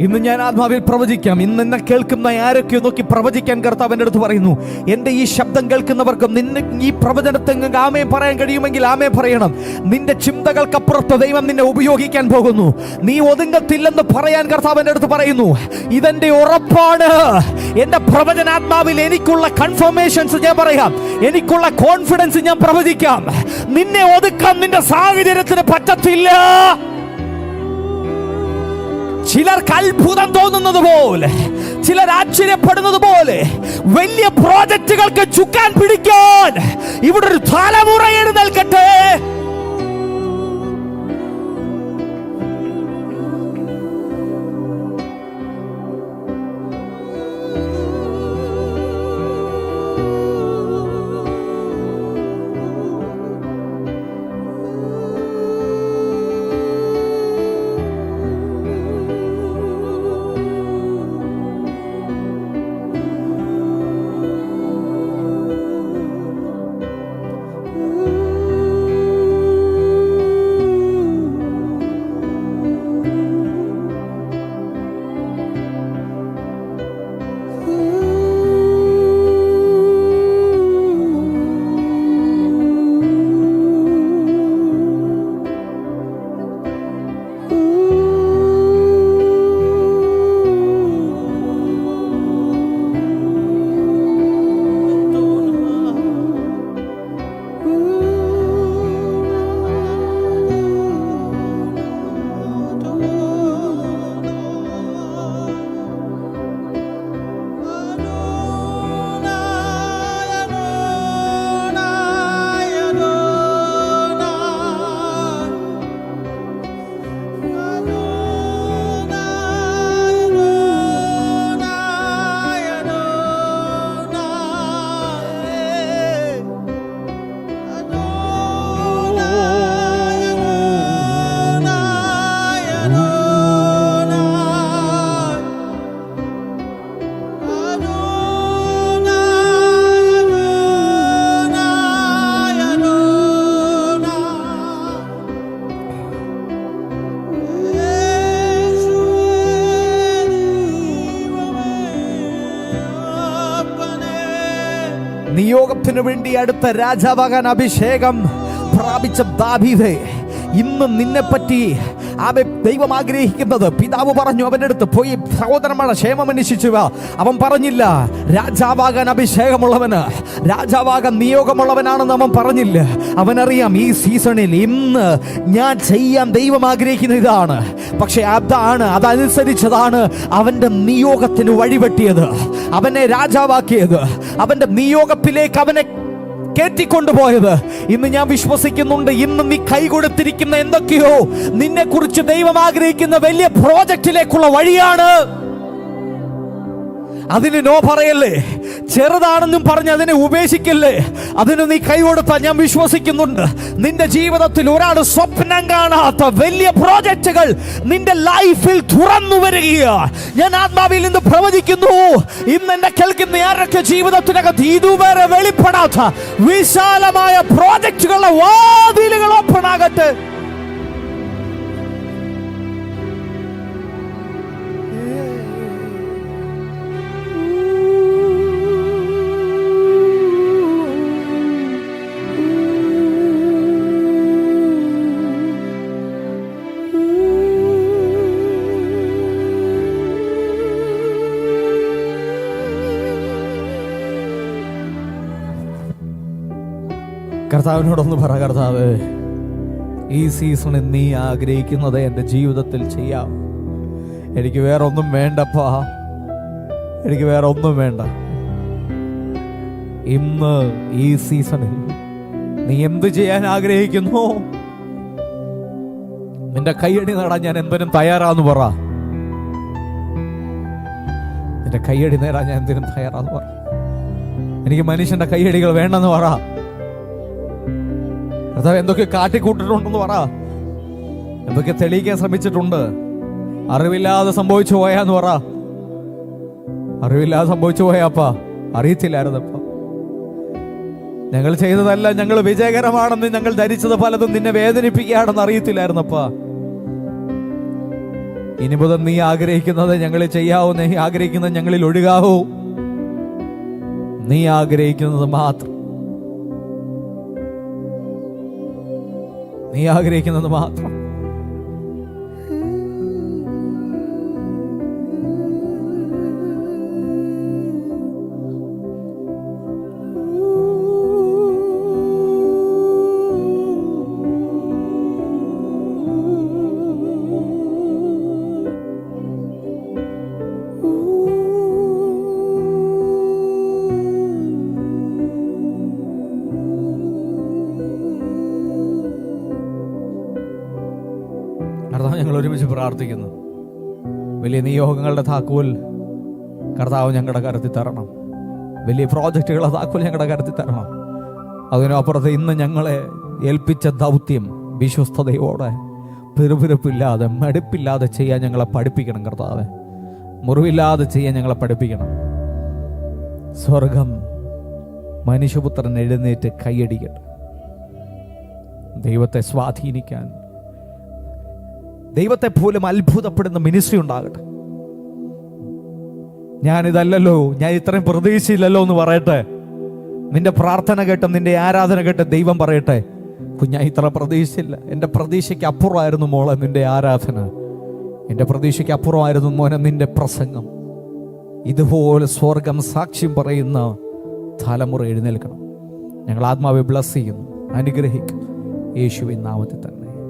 ഇന്ന് ഞാൻ ആത്മാവിൽ പ്രവചിക്കാം. ഇന്ന് എന്നെ കേൾക്കുന്ന ആരൊക്കെയോ നോക്കി പ്രവചിക്കാൻ കർത്താവിന്റെ അടുത്ത് പറയുന്നു. എന്റെ ഈ ശബ്ദം കേൾക്കുന്നവർക്കും നിന്നെ ഈ പ്രവചനത്തെ ആമേൻ പറയാൻ കഴിയുമെങ്കിൽ ആമേൻ പറയണം. നിന്റെ ചിന്തകൾക്കപ്പുറത്ത് ദൈവം നിന്നെ ഉപയോഗിക്കാൻ പോകുന്നു. നീ ഒതുങ്ങത്തില്ലെന്ന് പറയാൻ കർത്താവിന്റെ അടുത്ത് പറയുന്നു. ഇതെന്റെ ഉറപ്പാണ്. എന്റെ പ്രവചനാത്മാവിൽ എനിക്കുള്ള കൺഫർമേഷൻസ് ഞാൻ പറയാം. എനിക്കുള്ള കോൺഫിഡൻസ് ഞാൻ പ്രവചിക്കാം. നിന്നെ ഒതുക്കാൻ നിന്റെ സാഹചര്യത്തിന് പറ്റത്തില്ല. ചിലർക്ക് അത്ഭുതം തോന്നുന്നത് പോലെ, ചിലർ ആശ്ചര്യപ്പെടുന്നത് പോലെ വലിയ പ്രോജക്റ്റുകൾക്ക് ചുക്കാൻ പിടിക്കാൻ ഇവിടെ ഒരു തലമുറ എഴുന്നേൽക്കട്ടെ. നിയോഗത്തിന് വേണ്ടി അടുത്ത രാജാവാകാൻ അഭിഷേകം പ്രാപിച്ച ദാവീദേ, ഇന്ന് നിന്നെ പറ്റി ദൈവം ആഗ്രഹിക്കുന്നത്, പിതാവ് പറഞ്ഞു അവൻ്റെ അടുത്ത് പോയി സഹോദരന്മാരുടെ ക്ഷേമം അന്വേഷിച്ചു. അവൻ പറഞ്ഞില്ല രാജാവാകാൻ അഭിഷേകമുള്ളവന്, രാജാവാകാൻ നിയോഗമുള്ളവനാണെന്ന് അവൻ പറഞ്ഞില്ല. അവനറിയാം ഈ സീസണിൽ ഇന്ന് ഞാൻ ചെയ്യാൻ ദൈവം ആഗ്രഹിക്കുന്ന ഇതാണ്. പക്ഷെ അതനുസരിച്ചതാണ് അവന്റെ നിയോഗത്തിന് വഴിവെട്ടിയത്, അവനെ രാജാവാക്കിയത്, അവന്റെ നിയോഗത്തിലേക്ക് അവനെ കേറ്റിക്കൊണ്ടുപോയത്. ഇന്ന് ഞാൻ വിശ്വസിക്കുന്നുണ്ട്, ഇന്ന് നീ കൈകൊടുത്തിരിക്കുന്ന എന്തൊക്കെയോ നിന്നെ കുറിച്ച് ദൈവം ആഗ്രഹിക്കുന്ന വലിയ പ്രോജക്റ്റിലേക്കുള്ള വഴിയാണ്. അതിന് നോ പറയല്ലേ, ചെറുതാണെന്നും പറഞ്ഞ് അതിനെ ഉപേക്ഷിക്കല്ലേ. അതിന് നീ കൈ കൊടുത്താൽ ഞാൻ വിശ്വസിക്കുന്നുണ്ട് നിന്റെ ജീവിതത്തിൽ ഒരാൾ സ്വപ്നം കാണാത്ത വലിയ പ്രോജക്റ്റുകൾ നിന്റെ ലൈഫിൽ തുറന്നു വരികയാണ്. ഞാൻ ആത്മാവിൽ നിന്ന് പ്രവചിക്കുന്നു, ഇന്ന് എന്നെ കേൾക്കുന്ന ആരൊക്കെ ജീവിതത്തിനകത്ത് ഇതുവരെ വെളിപ്പെടാത്ത വിശാലമായ പ്രോജക്റ്റുകളുടെ വാതിലുകൾ ഓപ്പൺ ആകട്ടെ. കർത്താവിനോടൊന്ന് പറ, കർത്താവ് ഈ സീസണിൽ നീ ആഗ്രഹിക്കുന്നത് എൻ്റെ ജീവിതത്തിൽ ചെയ്യാം. എനിക്ക് വേറെ ഒന്നും വേണ്ടപ്പാ, എനിക്ക് വേറെ ഒന്നും വേണ്ട. ഇന്ന് ഈ സീസണിൽ നീ എന്ത് ചെയ്യാൻ ആഗ്രഹിക്കുന്നു? നിന്റെ കയ്യടി നേടാൻ ഞാൻ എന്തിനും തയ്യാറാന്ന് പറ. നിന്റെ കയ്യടി നേടാൻ ഞാൻ എന്തിനും തയ്യാറാന്ന് പറ. എനിക്ക് മനുഷ്യന്റെ കയ്യടികൾ വേണ്ടെന്ന് പറ. കർത്താവ് എന്തൊക്കെ കാട്ടിക്കൂട്ടിട്ടുണ്ടെന്ന് പറ. എന്തൊക്കെ തെളിയിക്കാൻ ശ്രമിച്ചിട്ടുണ്ട്. അറിവില്ലാതെ സംഭവിച്ചു പോയാന്ന് പറ. അറിവില്ലാതെ സംഭവിച്ചു പോയാപ്പാ, അറിയത്തില്ലായിരുന്നപ്പ. ഞങ്ങൾ ചെയ്തതല്ല, ഞങ്ങൾ വിജയകരമാണെന്ന് ഞങ്ങൾ ധരിച്ചത് പലതും നിന്നെ വേദനിപ്പിക്കുകയാണെന്ന് അറിയത്തില്ലായിരുന്നപ്പാ. ഇനി മുതൽ നീ ആഗ്രഹിക്കുന്നത് ഞങ്ങളിൽ ചെയ്യാവൂ, നീ ആഗ്രഹിക്കുന്നത് ഞങ്ങളിൽ ഒഴുകാവൂ, നീ ആഗ്രഹിക്കുന്നത് മാത്രം, നീ ആഗ്രഹിക്കുന്നത് മാത്രം. കർത്താവ്, ഞങ്ങൾ ഒരുമിച്ച് പ്രാർത്ഥിക്കുന്നു. വലിയ നിയോഗങ്ങളുടെ താക്കോൽ കർത്താവ് ഞങ്ങളുടെ കരത്തിൽ തരണം. വലിയ പ്രോജക്റ്റുകളുടെ താക്കോൽ ഞങ്ങളുടെ കരത്തിൽ തരണം. അതിനപ്പുറത്ത് ഇന്ന് ഞങ്ങളെ ഏൽപ്പിച്ച ദൗത്യം വിശ്വസ്തയോടെ, പിറുപിറുപ്പില്ലാതെ, മടുപ്പില്ലാതെ ചെയ്യാൻ ഞങ്ങളെ പഠിപ്പിക്കണം കർത്താവെ. മുറിവില്ലാതെ ചെയ്യാൻ ഞങ്ങളെ പഠിപ്പിക്കണം. സ്വർഗം മനുഷ്യപുത്രൻ എഴുന്നേറ്റ് കൈയടിക്കട്ടെ. ദൈവത്തെ സ്വാധീനിക്കാൻ, ദൈവത്തെ പോലും അത്ഭുതപ്പെടുന്ന മിനിസ്ട്രി ഉണ്ടാകട്ടെ. ഞാനിതല്ലല്ലോ, ഞാൻ ഇത്രയും പ്രതീക്ഷയില്ലല്ലോ എന്ന് പറയട്ടെ. നിന്റെ പ്രാർത്ഥന കേട്ട്, നിന്റെ ആരാധന കേട്ട് ദൈവം പറയട്ടെ, കുഞ്ഞാ ഇത്ര പ്രതീക്ഷയില്ല, എൻ്റെ പ്രതീക്ഷയ്ക്ക് അപ്പുറമായിരുന്നു മോളെ നിന്റെ ആരാധന, എൻ്റെ പ്രതീക്ഷയ്ക്ക് അപ്പുറമായിരുന്നു മോനെ നിന്റെ പ്രസംഗം. ഇതുപോലെ സ്വർഗം സാക്ഷ്യം പറയുന്ന തലമുറ എഴുന്നേൽക്കണം. ഞങ്ങൾ ആത്മാവെ ബ്ലസ് ചെയ്യുന്നു, അനുഗ്രഹിക്കും യേശുവിൻ നാമത്തിൽ തന്നെ.